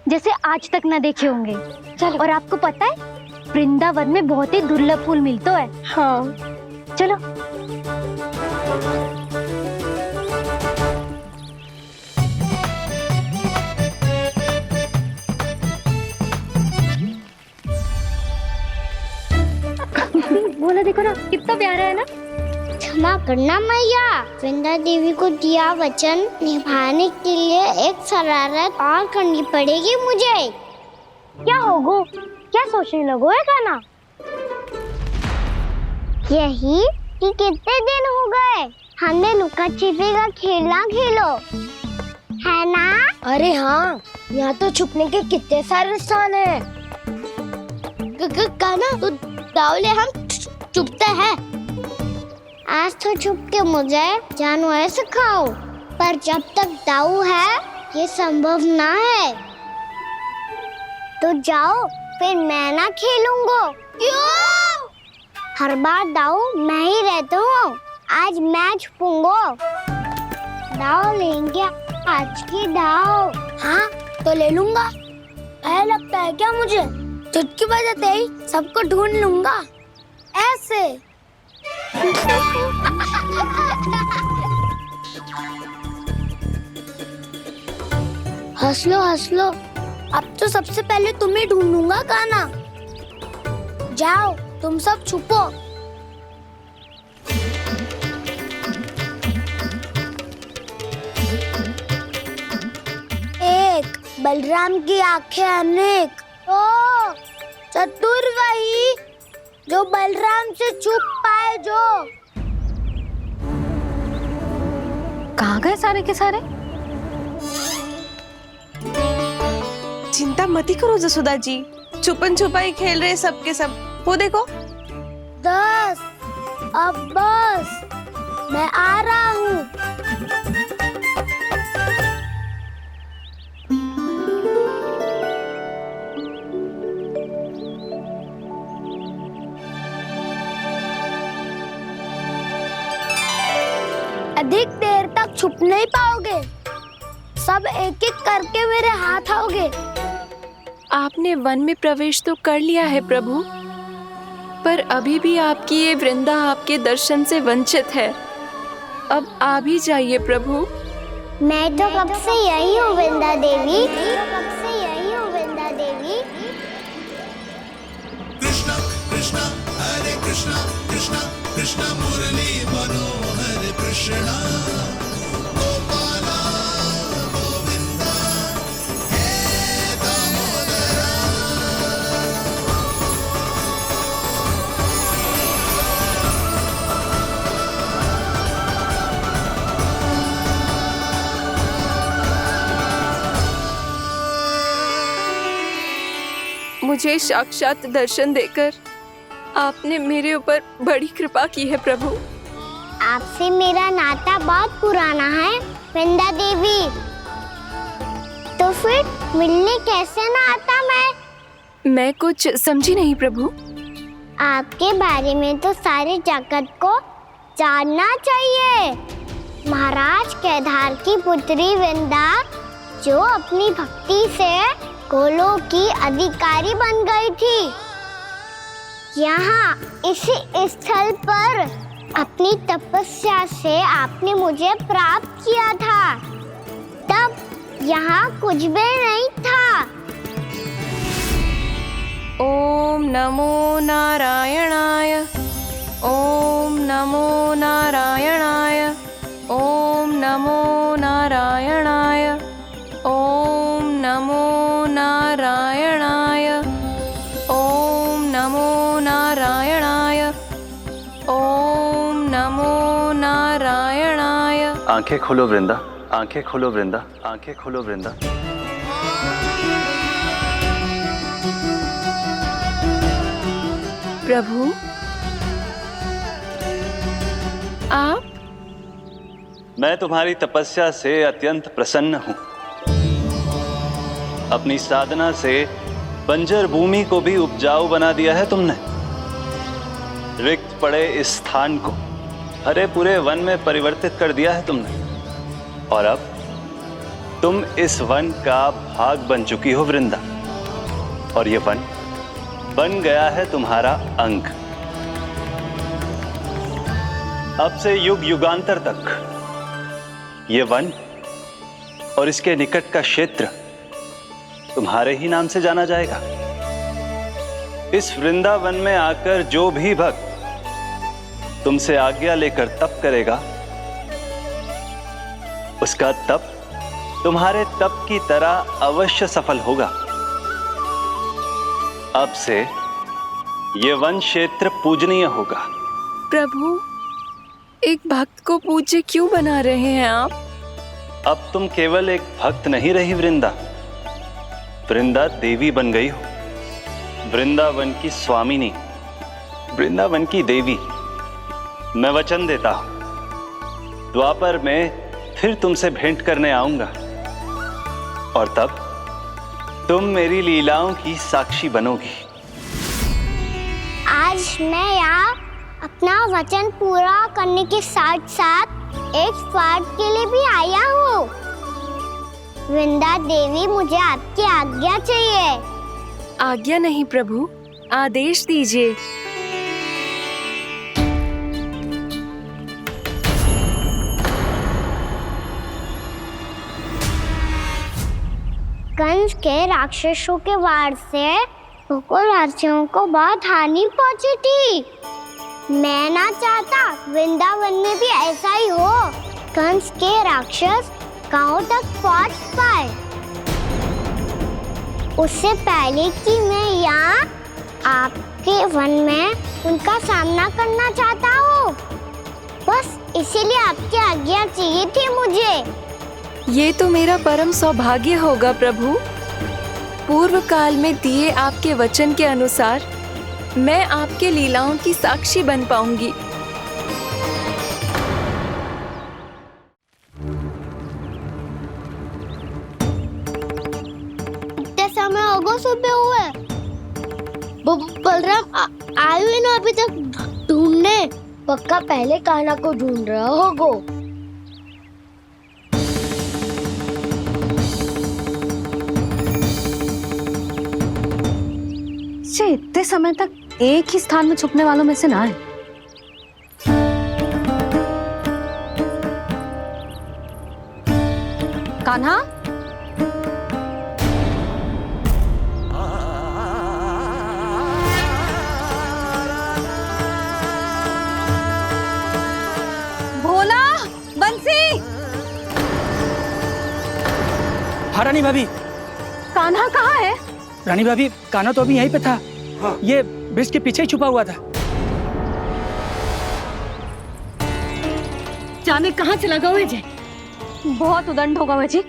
जैसे आज तक न देखे होंगे। चलो। और आपको पता है वृंदावन में बहुत ही दुर्लभ फूल मिलते हैं। हाँ चलो। बोला देखो ना कितना प्यारा है ना। क्षमा करना मैया, वृंदा देवी को दिया वचन निभाने के लिए एक शरारत और करनी पड़ेगी मुझे। क्या होगो, क्या सोचने लगो है कान्हा? यही कि कितने दिन हो गए हमने लुका छिपी का खेलना खेलो, है ना? अरे हाँ, यहाँ तो छुपने के कितने सारे स्थान है। कान्हा तो दावले हम छुपते हैं। आज तो छुप के मुझे जानवर सिखाओ, पर जब तक दाऊ है ये संभव ना है। तो जाओ, फिर मैं ना खेलूंगा। क्यों? हर बार दाऊ मैं ही रहता हूँ, आज मैं छुपूंगा। दाऊ लेंगे आज की दाऊ। हाँ तो ले लूंगा। ऐसा लगता है क्या मुझे? चुटकी बजाते ही सबको ढूंढ लूंगा ऐसे। हंस लो, अब तो सबसे पहले तुम्हें ढूंढूंगा कान्हा। जाओ तुम सब छुपो। एक, बलराम की आंखें अनेक। ओ, चतुर वही जो बलराम से छुप पाए जो। कहाँ गए सारे के सारे? चिंता मत करो जसोदा जी, छुपन छुपाई खेल रहे सबके सब। वो देखो। 10 अब बस, मैं आ रहा हूँ। अधिक देर तक छुप नहीं पाओगे, सब एक एक करके मेरे हाथ आओगे। आपने वन में प्रवेश तो कर लिया है प्रभु, पर अभी भी आपकी ये वृंदा आपके दर्शन से वंचित है। अब आ भी जाइए प्रभु। मैं तो कब से यही हूँ वृंदा देवी, कब से यही हूँ वृंदा देवी। कृष्णा कृष्णा हरे कृष्णा कृष्णा कृष्णा मुरली मनोहर कृष्णा गोपाला गोविंदा हे दामोदरा। मुझे साक्षात दर्शन देकर आपने मेरे ऊपर बड़ी कृपा की है प्रभु। आपसे मेरा नाता बहुत पुराना है वृंदा देवी, तो फिर मिलने कैसे ना आता मैं कुछ समझी नहीं प्रभु। आपके बारे में तो सारे जगत को जानना चाहिए। महाराज केदार की पुत्री वृंदा, जो अपनी भक्ति से गोलों की अधिकारी बन गई थी, यहाँ इसी स्थल पर अपनी तपस्या से आपने मुझे प्राप्त किया था। तब यहाँ कुछ भी नहीं था। ओम नमो नारायणाय, ओम नमो नारायणाय, ओम नमो नारायणाय, ओम नमो नारायणाय, ओम नमो नारायणाय, ओम नमो नारायणाय। आंखें खोलो वृंदा, आंखें खोलो वृंदा, आंखें खोलो वृंदा। प्रभु आप? मैं तुम्हारी तपस्या से अत्यंत प्रसन्न हूं। अपनी साधना से बंजर भूमि को भी उपजाऊ बना दिया है तुमने। रिक्त पड़े इस स्थान को हरे पूरे वन में परिवर्तित कर दिया है तुमने। और अब तुम इस वन का भाग बन चुकी हो वृंदा, और ये वन बन गया है तुम्हारा अंग। अब से युग युगांतर तक ये वन और इसके निकट का क्षेत्र तुम्हारे ही नाम से जाना जाएगा। इस वृंदावन में आकर जो भी भक्त तुमसे आज्ञा लेकर तप करेगा, उसका तप तुम्हारे तप की तरह अवश्य सफल होगा। अब से ये वन क्षेत्र पूजनीय होगा। प्रभु, एक भक्त को पूज्य क्यों बना रहे हैं आप? अब तुम केवल एक भक्त नहीं रही वृंदा, वृंदा देवी बन गई हो। वृंदावन की स्वामिनी, वृंदावन की देवी। मैं वचन देता हूं, द्वापर में फिर तुमसे भेंट करने आऊंगा, और तब तुम मेरी लीलाओं की साक्षी बनोगी। आज मैं यहाँ अपना वचन पूरा करने के साथ साथ एक स्वार्थ के लिए भी आया हूँ। वृंदा देवी, मुझे आपकी आज्ञा चाहिए। आज्ञा नहीं प्रभु, आदेश दीजिए। कंस के राक्षसों के वार से गोकुलवासियों को बहुत हानि पहुंची थी। मैं ना चाहता वृंदावन में भी ऐसा ही हो। कंस के राक्षस गांव तक पहुंच पाए, उससे पहले कि मैं यहाँ आपके वन में उनका सामना करना चाहता हूँ। बस इसीलिए आपकी आज्ञा चाहिए थी मुझे। ये तो मेरा परम सौभाग्य होगा प्रभु। पूर्व काल में दिए आपके वचन के अनुसार मैं आपके लीलाओं की साक्षी बन पाऊंगी। इतने समय होगा सुबह हुए, बलराम आयु ही ना अभी तक ढूंढने। पक्का पहले कान्हा को ढूंढ रहा होगा। इतने समय तक एक ही स्थान में छुपने वालों में से ना है। कान्हा, भोला, बंसी। हाँ रानी भाभी। कान्हा कहाँ है? रानी भाभी, कान्हा तो अभी यहीं पे था। हाँ। ये वृक्ष के पीछे ही छुपा हुआ था। जाने कहाँ चला गया है जी? बहुत उदंड होगा वह जी।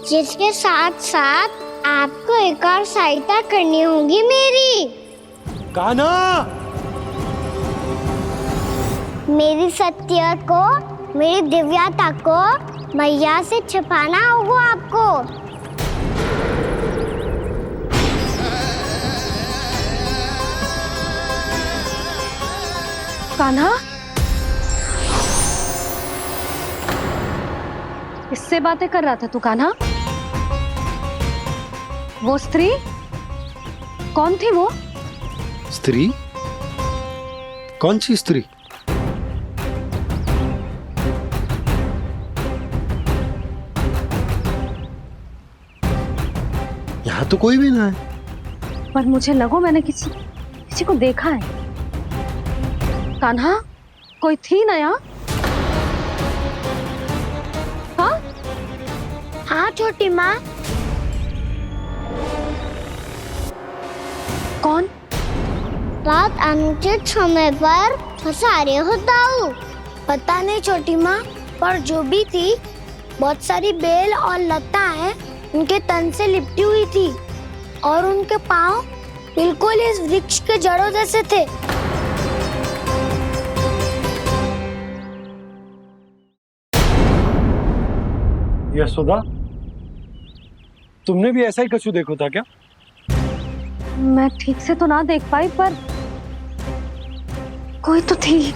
जिसके साथ साथ आपको एक और सहायता करनी होगी मेरी। कान्हा, मेरी सत्य को, मेरी दिव्यता को मैया से छिपाना होगा आपको। कान्हा, किससे बातें कर रहा था तू कान्हा? वो स्त्री कौन थी? वो स्त्री? कौन सी स्त्री? यहाँ तो कोई भी ना है। पर मुझे लगो मैंने किसी को देखा है। कान्हा, कोई थी ना यहाँ? हाँ? हाँ छोटी माँ। कौन? रात अनुचित समय पर फंसा रहे हो दाऊ। पता नहीं छोटी माँ, पर जो भी थी बहुत सारी बेल और लता है उनके तन से लिपटी हुई थी और उनके पाँव बिल्कुल इस वृक्ष के जड़ों जैसे थे। यशोदा, तुमने भी ऐसा ही कछु देखो था क्या? मैं ठीक से तो ना देख पाई, पर कोई तो थी।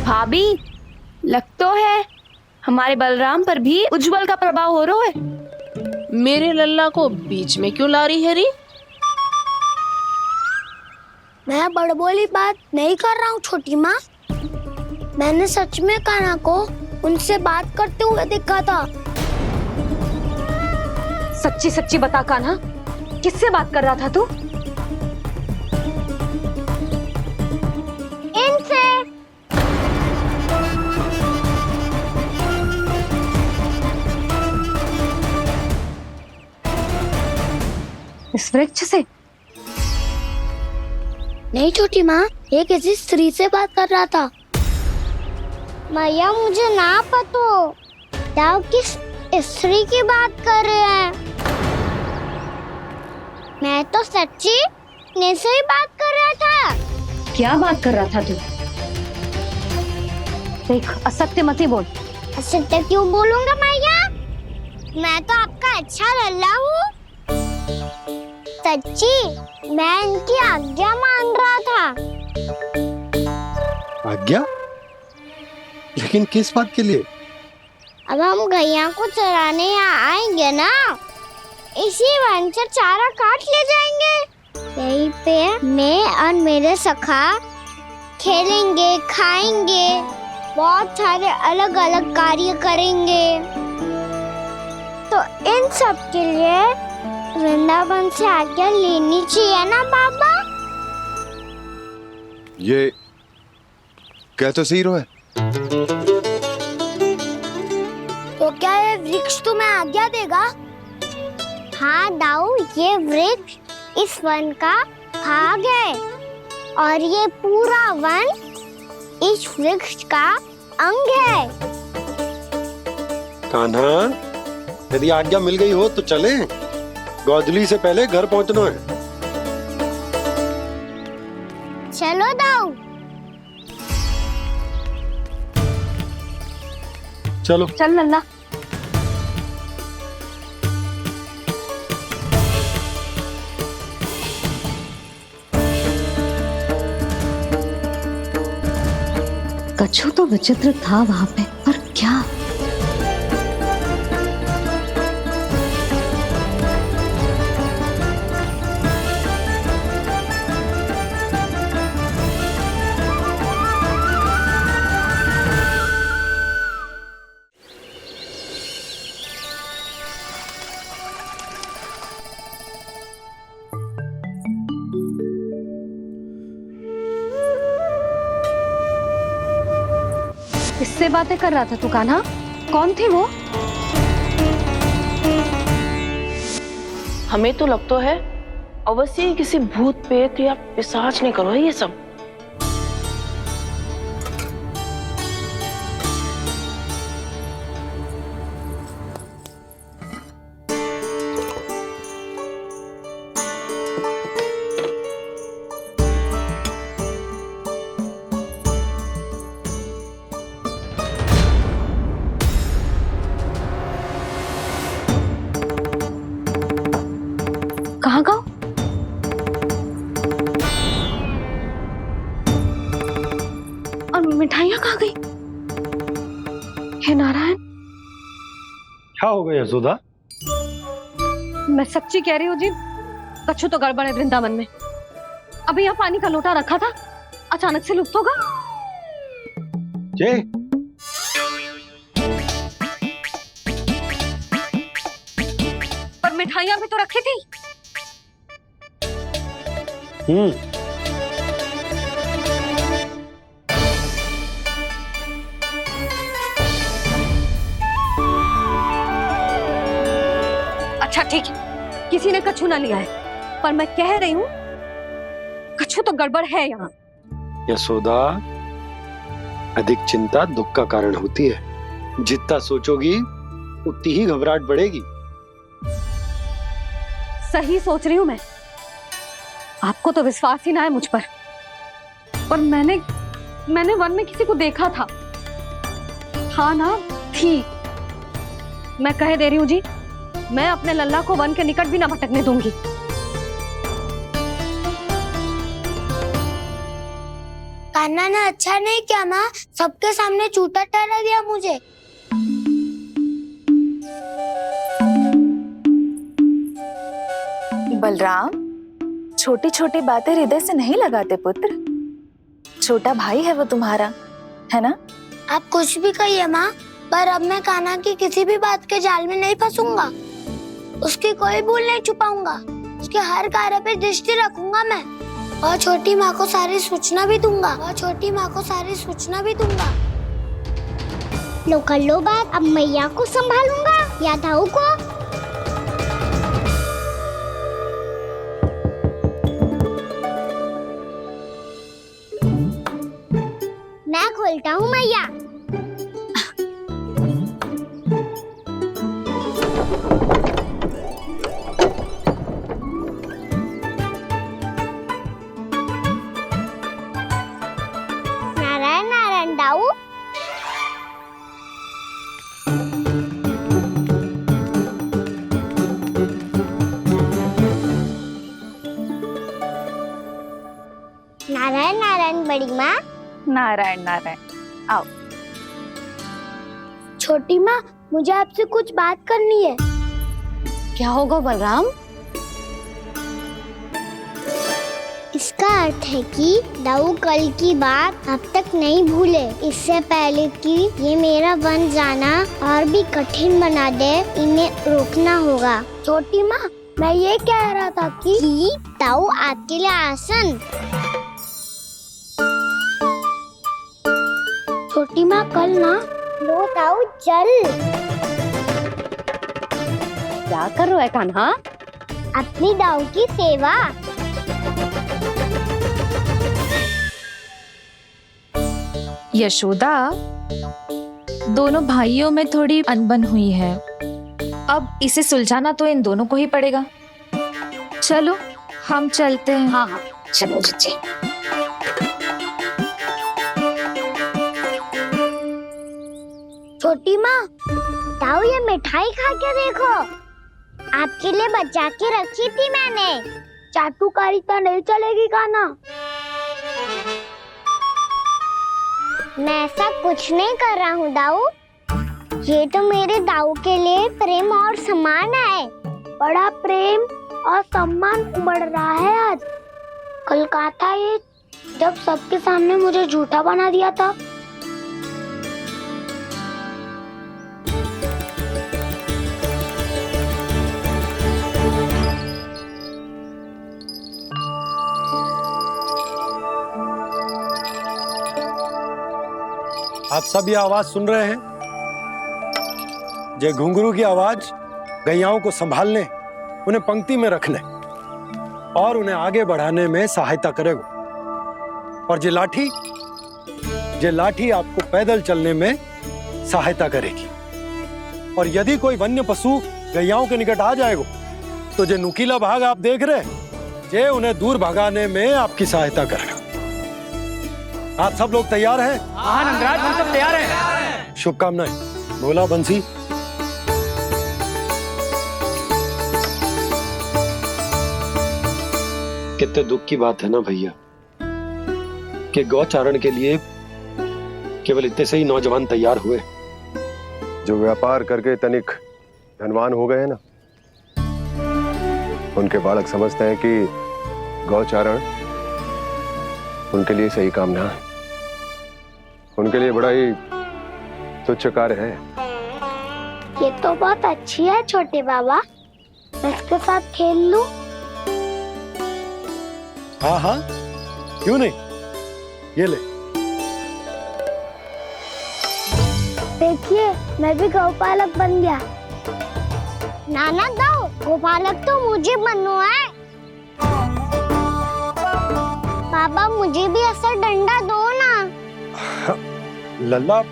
भाभी, लग तो है हमारे बलराम पर भी उज्जवल का प्रभाव हो रहा है। मेरे लल्ला को बीच में क्यों ला रही है री? मैं बड़बोली बात नहीं कर रहा हूँ छोटी माँ। मैंने सच में कान्हा को उनसे बात करते हुए देखा था। सच्ची सच्ची बता कान्हा, किससे बात कर रहा था तू? इनसे। इस वृक्ष से? नहीं छोटी माँ, ये किसी स्त्री से बात कर रहा था। मैया मुझे ना पतो दाऊ किस स्त्री की बात कर रहे हैं। मैं तो सच्ची ने से ही बात कर रहा था। क्या बात कर रहा था तू? देख, असत्य मत ही बोल। असत्य क्यों बोलूंगा मैया? मैं तो आपका अच्छा लल्ला हूँ। सच्ची मैं इनकी आज्ञा मान रहा था। आज्ञा? लेकिन किस बात के लिए? अब हम गैया को चराने यहाँ आएंगे ना, इसी वन से चारा काट ले जाएंगे। यहीं पे मैं और मेरे सखा खेलेंगे, खाएंगे, बहुत सारे अलग अलग कार्य करेंगे। तो इन सब के लिए वृंदावन से आज्ञा लेनी चाहिए ना बाबा? ये क्या तो सही रो है? तो क्या ये वृक्ष तुम्हें आज्ञा देगा? हाँ दाऊ, ये वृक्ष इस वन का भाग है और ये पूरा वन इस वृक्ष का अंग है। कान्हा, यदि आज्ञा मिल गई हो तो चलें। गोधूली से पहले घर पहुंचना है। चलो दाऊ। चलो चल लल्ला। कछु तो विचित्र था वहां पे, पर क्या? किससे बातें कर रहा था तू कान्हा? कौन थे वो? हमें तो लगता है अवश्य ही किसी भूत प्रेत या पिशाच ने करो ये सब। कहाँ गाँव? और मिठाइयाँ कहाँ गई? हे नारायण, क्या हो गया यशोदा? मैं सच्ची कह रही हूँ जी, कछु तो गड़बड़ है वृंदावन में। अभी यहाँ पानी का लोटा रखा था, अचानक से लुप्त होगा। जय, पर मिठाइयाँ भी तो रखी थी। अच्छा ठीक है, किसी ने कछु ना लिया है, पर मैं कह रही हूँ कछु तो गड़बड़ है यहाँ। यशोदा, अधिक चिंता दुख का कारण होती है। जितना सोचोगी उतनी ही घबराहट बढ़ेगी। सही सोच रही हूँ मैं। आपको तो विश्वास ही ना है मुझ पर मैंने वन में किसी को देखा था। हाँ ना, थी। मैं कह दे रही हूँ जी, मैं अपने लल्ला को वन के निकट भी ना भटकने दूंगी। कान्हा ने अच्छा नहीं किया माँ, सबके सामने झूठा ठहरा दिया मुझे। बलराम, छोटी छोटी बातें हृदय से नहीं लगाते पुत्र। छोटा भाई है वो तुम्हारा, है ना? आप कुछ भी कहिए माँ, पर अब मैं कान्हा की किसी भी बात के जाल में नहीं फंसूंगा। उसकी कोई भूल नहीं छुपाऊंगा। उसके हर कार्य पे दृष्टि रखूंगा मैं, और छोटी माँ को सारी सूचना भी दूंगा। लो कर लो बात, अब मैया को संभालूंगा या दाऊ को। मैं खोलता हूँ मैया। नारायण नारायण दाऊ। नारायण नारायण बड़ी माँ। नारायण नारायण, आओ। छोटी माँ, मुझे आपसे कुछ बात करनी है। क्या होगा बलराम? इसका अर्थ है कि दाऊ कल की बात अब तक नहीं भूले। इससे पहले कि ये मेरा वन जाना और भी कठिन बना दे, इन्हें रोकना होगा। छोटी माँ, मैं ये कह रहा था कि दाऊ आपके लिए आसन। छोटी माँ, कल ना लो दाऊ चल। क्या कर रहा है कान्हा? अपनी दाऊ की सेवा। यशोदा, दोनों भाइयों में थोड़ी अनबन हुई है। अब इसे सुलझाना तो इन दोनों को ही पड़ेगा। चलो हम चलते हैं। हाँ हाँ चलो जीजी। छोटी माँ, ताऊ ये मिठाई खा के देखो, आपके लिए बचा के रखी थी मैंने। चाटुकारी तो नहीं चलेगी कान्हा। मैं ऐसा कुछ नहीं कर रहा हूँ दाऊ, ये तो मेरे दाऊ के लिए प्रेम और सम्मान है। बड़ा प्रेम और सम्मान उमड़ रहा है आज। कल कहा था ये, जब सबके सामने मुझे झूठा बना दिया था। आप सब ये आवाज सुन रहे हैं? ये घुंघरू की आवाज गैयाओं को संभालने, उन्हें पंक्ति में रखने और उन्हें आगे बढ़ाने में सहायता करेगा। और ये लाठी आपको पैदल चलने में सहायता करेगी। और यदि कोई वन्य पशु गैयाओं के निकट आ जाएगा तो जो नुकीला भाग आप देख रहे हैं, ये उन्हें दूर भगाने में आपकी सहायता करेगा। आप सब लोग तैयार हैं? हाँ नंदराज, हम सब तैयार हैं। शुभकामनाएं। बोला बंसी। कितने दुख की बात है ना भैया कि गौचारण के लिए केवल इतने से ही नौजवान तैयार हुए। जो व्यापार करके तनिक धनवान हो गए हैं ना, उनके बालक समझते हैं कि गौचारण उनके लिए सही काम ना है, उनके लिए बड़ा ही तुच्छ कार्य है। ये तो बहुत अच्छी है छोटे बाबा, मैं इसके साथ खेल लूं? हाँ हाँ, क्यों नहीं, ये ले। देखिए मैं भी गौपालक बन गया। नाना दाऊ, गौपालक तो मुझे बनना है। बाबा मुझे भी ऐसा डंडा दो ना। लल्ला,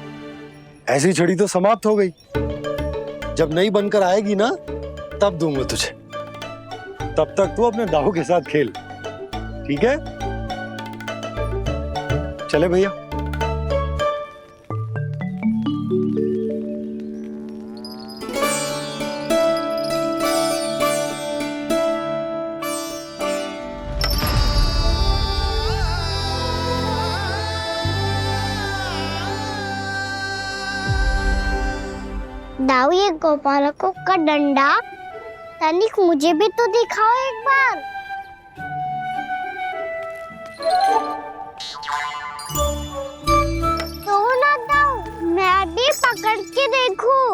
ऐसी छड़ी तो समाप्त हो गई। जब नई बनकर आएगी ना तब दूंगा तुझे। तब तक तू अपने दाऊ के साथ खेल, ठीक है? चले भैया। दाऊ, ये गोपालकों का डंडा तनिक मुझे भी तो दिखाओ एक बार। तो ना दाऊ, मैं भी पकड़ के देखूं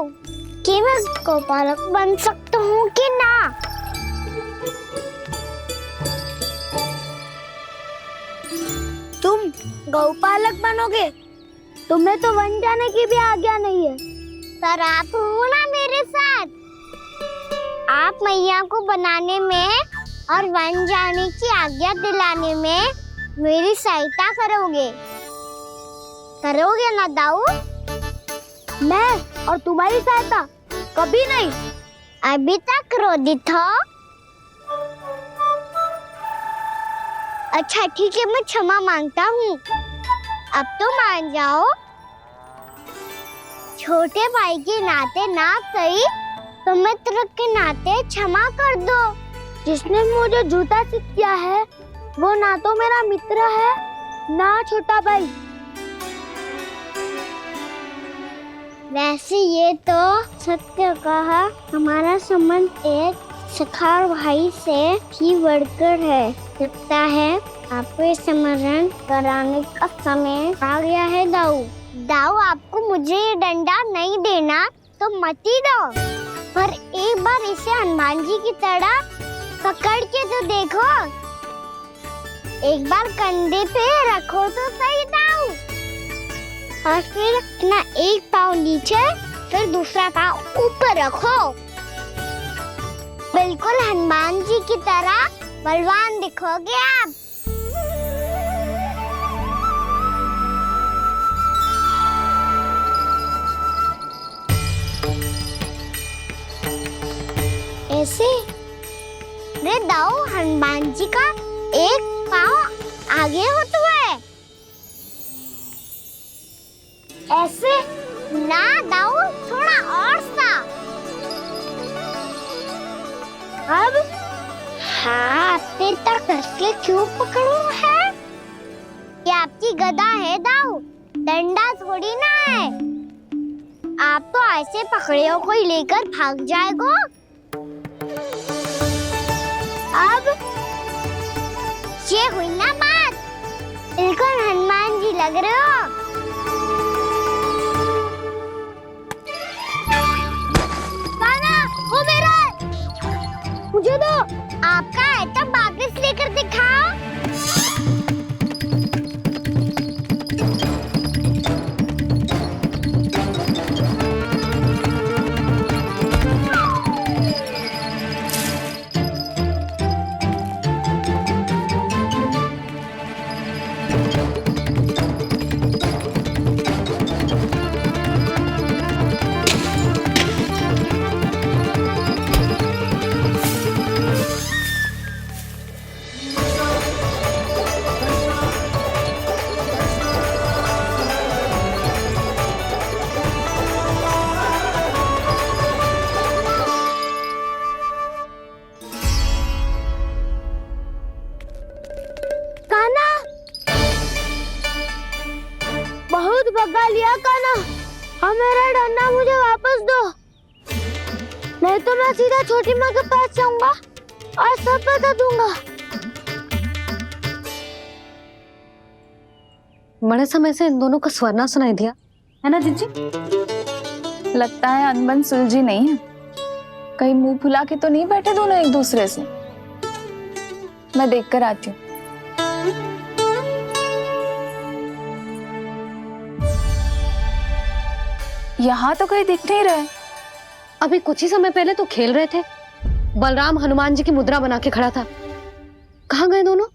कि मैं गोपालक बन सकता हूँ कि ना। तुम गौपालक बनोगे? तुम्हें तो वन जाने की भी आज्ञा नहीं है। पर आप हो ना मेरे साथ, आप मैया को बनाने में और वन जाने की आज्ञा दिलाने में मेरी सहायता करोगे ना दाऊ? मैं और तुम्हारी सहायता कभी नहीं। अभी तक क्रोधित हो? अच्छा ठीक है, मैं क्षमा मांगता हूँ। अब तो मान जाओ। छोटे भाई के नाते ना सही तो मित्र के नाते क्षमा कर दो। जिसने मुझे झूठा सिख किया है वो ना तो मेरा मित्र है ना छोटा भाई। वैसे ये तो सत्य कहा, हमारा संबंध एक सखार भाई से भी बढ़कर है। लगता है आपको स्मरण कराने का समय आ गया है दाऊ। दाऊ, आपको मुझे ये डंडा नहीं देना तो मत ही दो, पर एक बार इसे हनुमान जी की तरह पकड़ के तो देखो। एक बार कंधे पे रखो तो सही दाऊ, और फिर अपना एक पाँव नीचे फिर दूसरा पाँव ऊपर रखो। बिल्कुल हनुमान जी की तरह बलवान दिखोगे आप। ऐसे रे दाऊ हनुमान जी का एक पाँव आगे होता है। ऐसे ना दाऊ, थोड़ा और सा। अब हाथ पे तक कसके क्यों पकड़ू है? ये आपकी गदा है दाऊ, डंडा थोड़ी ना है। आप तो ऐसे पकड़े हो कोई लेकर भाग जाएगा। अब ये हुई ना बात, बिल्कुल हनुमान जी लग रहे हो। कान्हा, वो मेरा है। मुझे दो। आपका आइटम वापस लेकर दिखाओ। बहुत भगा लिया कान्हा, अब मेरा डंडा मुझे वापस दो, नहीं तो मैं सीधा छोटी माँ के पास जाऊंगा और सब बता दूंगा। बड़े समय से इन दोनों का स्वर ना सुनाई दिया, है ना जीजी? लगता है अनबन सुलझी नहीं है। कहीं मुंह फुला के तो नहीं बैठे दोनों एक दूसरे से। मैं देखकर आती हूँ। यहाँ तो कहीं दिख नहीं रहे। अभी कुछ ही समय पहले तो खेल रहे थे। बलराम हनुमान जी की मुद्रा बना के खड़ा था। कहाँ गए दोनों?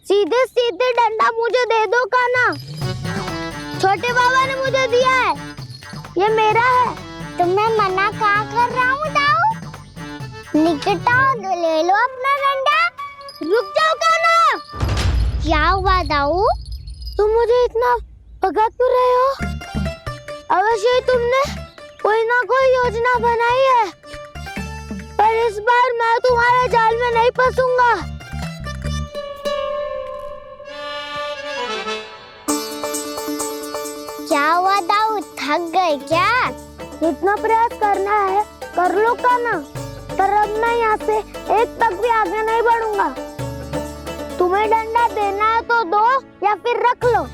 सीधे सीधे डंडा मुझे दे दो कान्हा, छोटे बाबा ने मुझे दिया है, ये मेरा है। तो मैं मना कहाँ कर रहा हूँ दाऊ? निकट आओ, ले लो अपना डंडा। रुक जाओ कान्हा। क्या हुआ दाऊ? तुम मुझे इतना भगा क्यों रहे हो? अवश्य ही तुमने कोई ना कोई योजना बनाई है, पर इस बार मैं तुम्हारे जाल में नहीं फंसूंगा। क्या हुआ दाऊ, थक गए क्या? इतना प्रयास करना है कर लो कान्हा, पर अब मैं यहाँ से एक तक भी आगे नहीं बढ़ूंगा। तुम्हें डंडा देना है तो दो या फिर रख लो।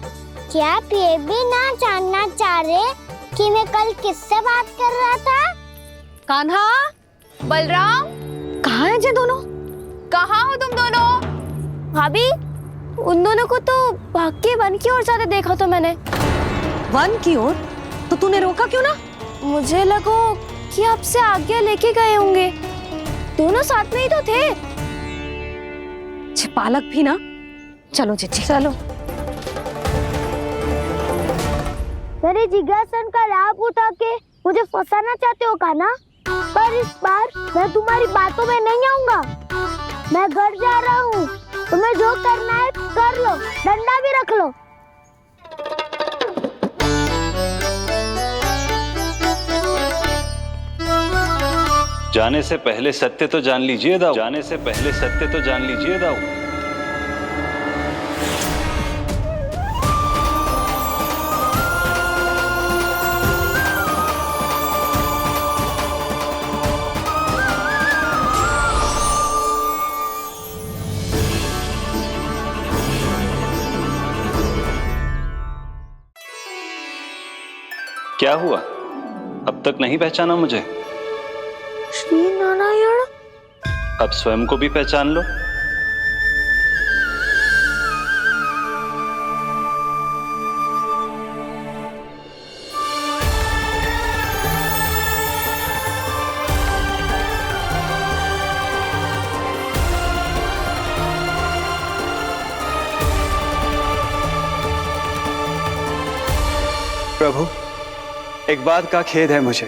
क्या आप ये भी ना जानना चाह रहे कि मैं कल किससे बात कर रहा था? कान्हा, बलराम, कहाँ हैं ये दोनों? कहाँ हो तुम दोनों? भाभी, उन दोनों को तो भाग के वन की ओर जाते देखा तो मैंने। वन की ओर? तो तूने रोका क्यों ना? मुझे लगा कि आपसे आज्ञा लेके गए होंगे, दोनों साथ में ही तो थे। पालक भी ना। चलो जीजी चलो। मेरे जिज्ञासन का लाभ उठा के मुझे फंसाना चाहते हो कान्हा, पर इस बार मैं तुम्हारी बातों में नहीं आऊंगा। मैं घर जा रहा हूँ, तुम्हें जो करना है कर लो, डंडा भी रख लो। जाने से पहले सत्य तो जान लीजिए दाऊ। जाने से पहले सत्य तो जान लीजिए दाऊ। क्या हुआ? अब तक नहीं पहचाना मुझे? श्री नारायण। अब स्वयं को भी पहचान लो। प्रभु, एक बात का खेद है मुझे।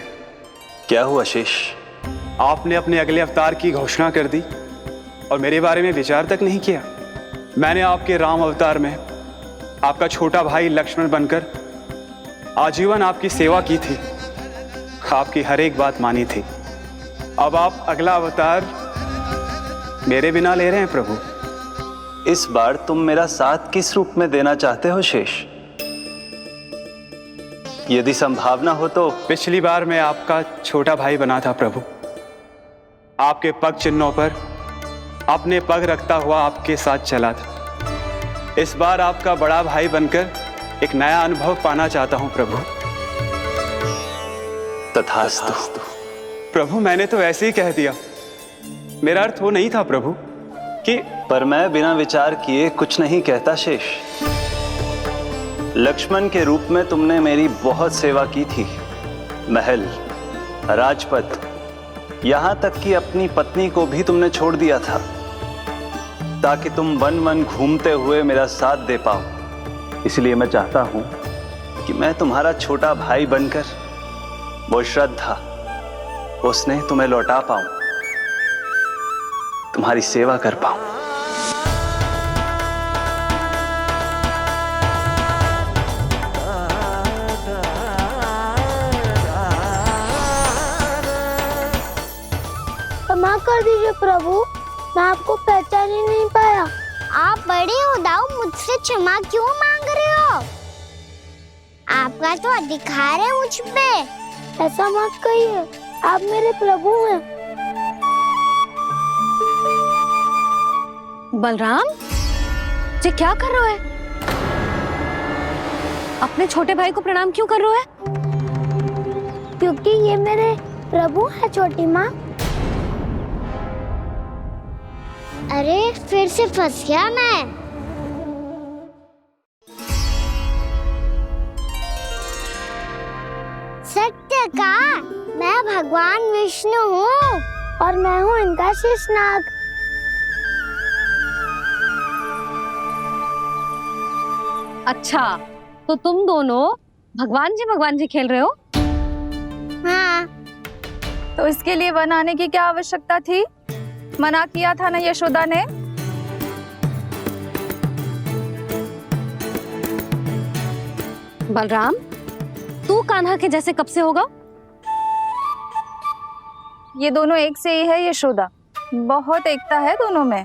क्या हुआ शेष? आपने अपने अगले अवतार की घोषणा कर दी और मेरे बारे में विचार तक नहीं किया। मैंने आपके राम अवतार में आपका छोटा भाई लक्ष्मण बनकर आजीवन आपकी सेवा की थी, आपकी हर एक बात मानी थी। अब आप अगला अवतार मेरे बिना ले रहे हैं प्रभु। इस बार तुम मेरा साथ किस रूप में देना चाहते हो शेष? यदि संभावना हो तो। पिछली बार मैं आपका छोटा भाई बना था प्रभु, आपके पग चिन्हों पर अपने पग रखता हुआ आपके साथ चला था। इस बार आपका बड़ा भाई बनकर एक नया अनुभव पाना चाहता हूं प्रभु। तथास्तु। प्रभु मैंने तो ऐसे ही कह दिया, मेरा अर्थ वो नहीं था प्रभु कि। पर मैं बिना विचार किए कुछ नहीं कहता शेष। लक्ष्मण के रूप में तुमने मेरी बहुत सेवा की थी। महल, राजपथ, यहां तक कि अपनी पत्नी को भी तुमने छोड़ दिया था ताकि तुम वन वन घूमते हुए मेरा साथ दे पाओ। इसलिए मैं चाहता हूं कि मैं तुम्हारा छोटा भाई बनकर वो श्रद्धा, वो स्नेह तुम्हें लौटा पाऊं, तुम्हारी सेवा कर पाऊं। क्षमा कर दीजिए प्रभु, मैं आपको पहचान ही नहीं पाया। आप बड़े उदाऊ मुझसे क्षमा क्यों मांग रहे हो? आपका तो अधिकार है मुझ पे। ऐसा मत कहिए, आप मेरे प्रभु हैं। बलराम जी क्या कर रहे हो? अपने छोटे भाई को प्रणाम क्यों कर रहे हो? क्योंकि ये मेरे प्रभु है छोटी माँ। अरे फिर से फंस गया मैं। सत्य का मैं भगवान विष्णु हूँ और मैं हूँ इनका शेषनाग। अच्छा, तो तुम दोनों भगवान जी खेल रहे हो? हाँ। तो इसके लिए वन आने की क्या आवश्यकता थी? मना किया था ना यशोदा ने? बलराम, तू कान्हा के जैसे कब से होगा? ये दोनों एक से ही है यशोदा, बहुत एकता है दोनों में।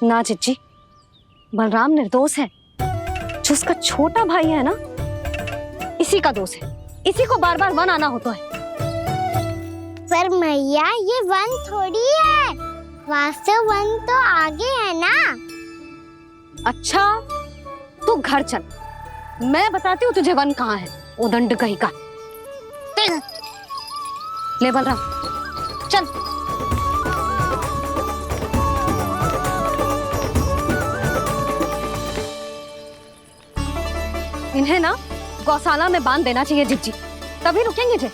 ना चिच्ची, बलराम निर्दोष है। जो उसका छोटा भाई है ना, इसी का दोष है। इसी को बार बार वन आना होता है। पर मैया ये वन थोड़ी है, वास्तव वन तो आगे है ना। अच्छा, तू घर चल, मैं बताती हूँ तुझे वन कहाँ है। उदंड कहीं का। ले बलराम चल। इन्हें ना गौशाला में बांध देना चाहिए जिज्जी, तभी रुकेंगे जे।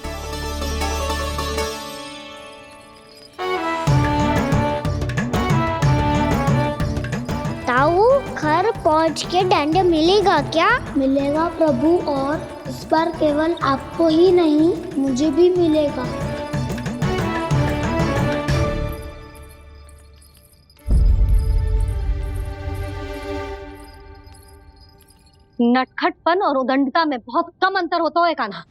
ताऊ, घर पहुंच के दंड मिलेगा क्या? मिलेगा प्रभु, और इस बार केवल आपको ही नहीं मुझे भी मिलेगा। नटखटपन और उदंडता में बहुत कम अंतर होता है कान्हा,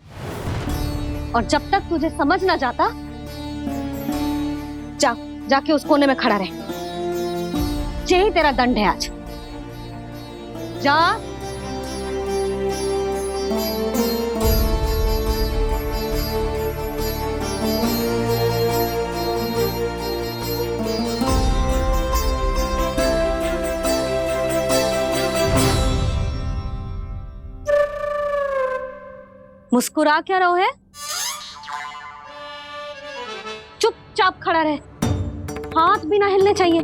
और जब तक तुझे समझ ना जाता, जाके उस कोने में खड़ा रहे। यही तेरा दंड है आज। जा। मुस्कुरा क्या रहो है? चुपचाप खड़ा रहे, हाथ भी ना हिलने चाहिए।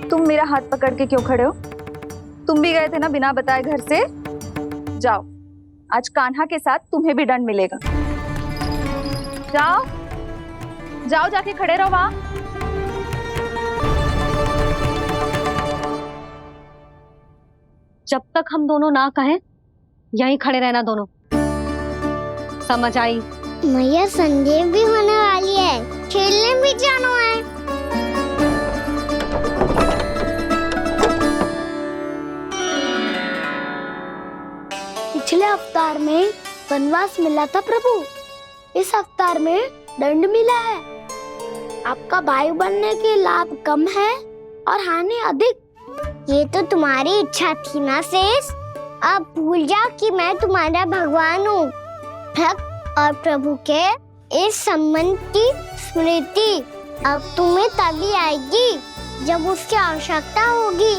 तुम मेरा हाथ पकड़ के क्यों खड़े हो? तुम भी गए थे ना बिना बताए घर से। जाओ, आज कान्हा के साथ तुम्हें भी दंड मिलेगा। जाओ जाओ, जाके खड़े रहो वहां। जब तक हम दोनों ना कहें यहीं खड़े रहना दोनों, समझ आई? मैया संध्या भी होने वाली है, खेलने भी जाना है। पिछले अवतार में वनवास मिला था प्रभु, इस अवतार में दंड मिला है। आपका भाई बनने के लाभ कम है और हानि अधिक। ये तो तुम्हारी इच्छा थी ना शेष, अब भूल जाओ कि मैं तुम्हारा भगवान हूँ। भक्त और प्रभु के इस संबंध की स्मृति अब तुम्हें तभी आएगी जब उसकी आवश्यकता होगी।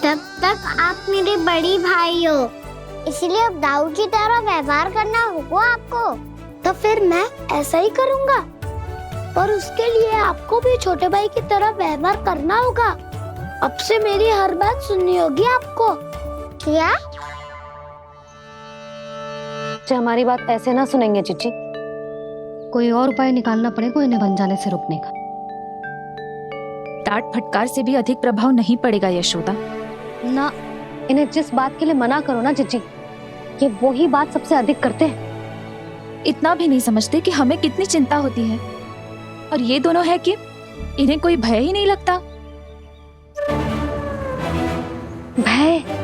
तब तक आप मेरे बड़ी भाई हो, इसलिए अब दाऊ की तरह व्यवहार करना होगा आपको। तो फिर मैं ऐसा ही करूँगा, पर उसके लिए आपको भी छोटे भाई की तरह व्यवहार करना होगा। अब से मेरी हर बात सुननी होगी आपको। क्या? जो हमारी बात ऐसे ना सुनेंगे चिच्ची, कोई और उपाय निकालना पड़ेगा इन्हें बन जाने से रोकने का। डांट फटकार से भी अधिक प्रभाव नहीं पड़ेगा यशोदा। ना, इन्हें जिस बात के लिए मना करो ना चिच्ची, ये वही बात सबसे अधिक करते हैं। इतना भी नहीं समझते कि हमें कितनी चिंता होती है, और ये दोनों है कि इन्हें कोई भय ही नहीं लगता। भय?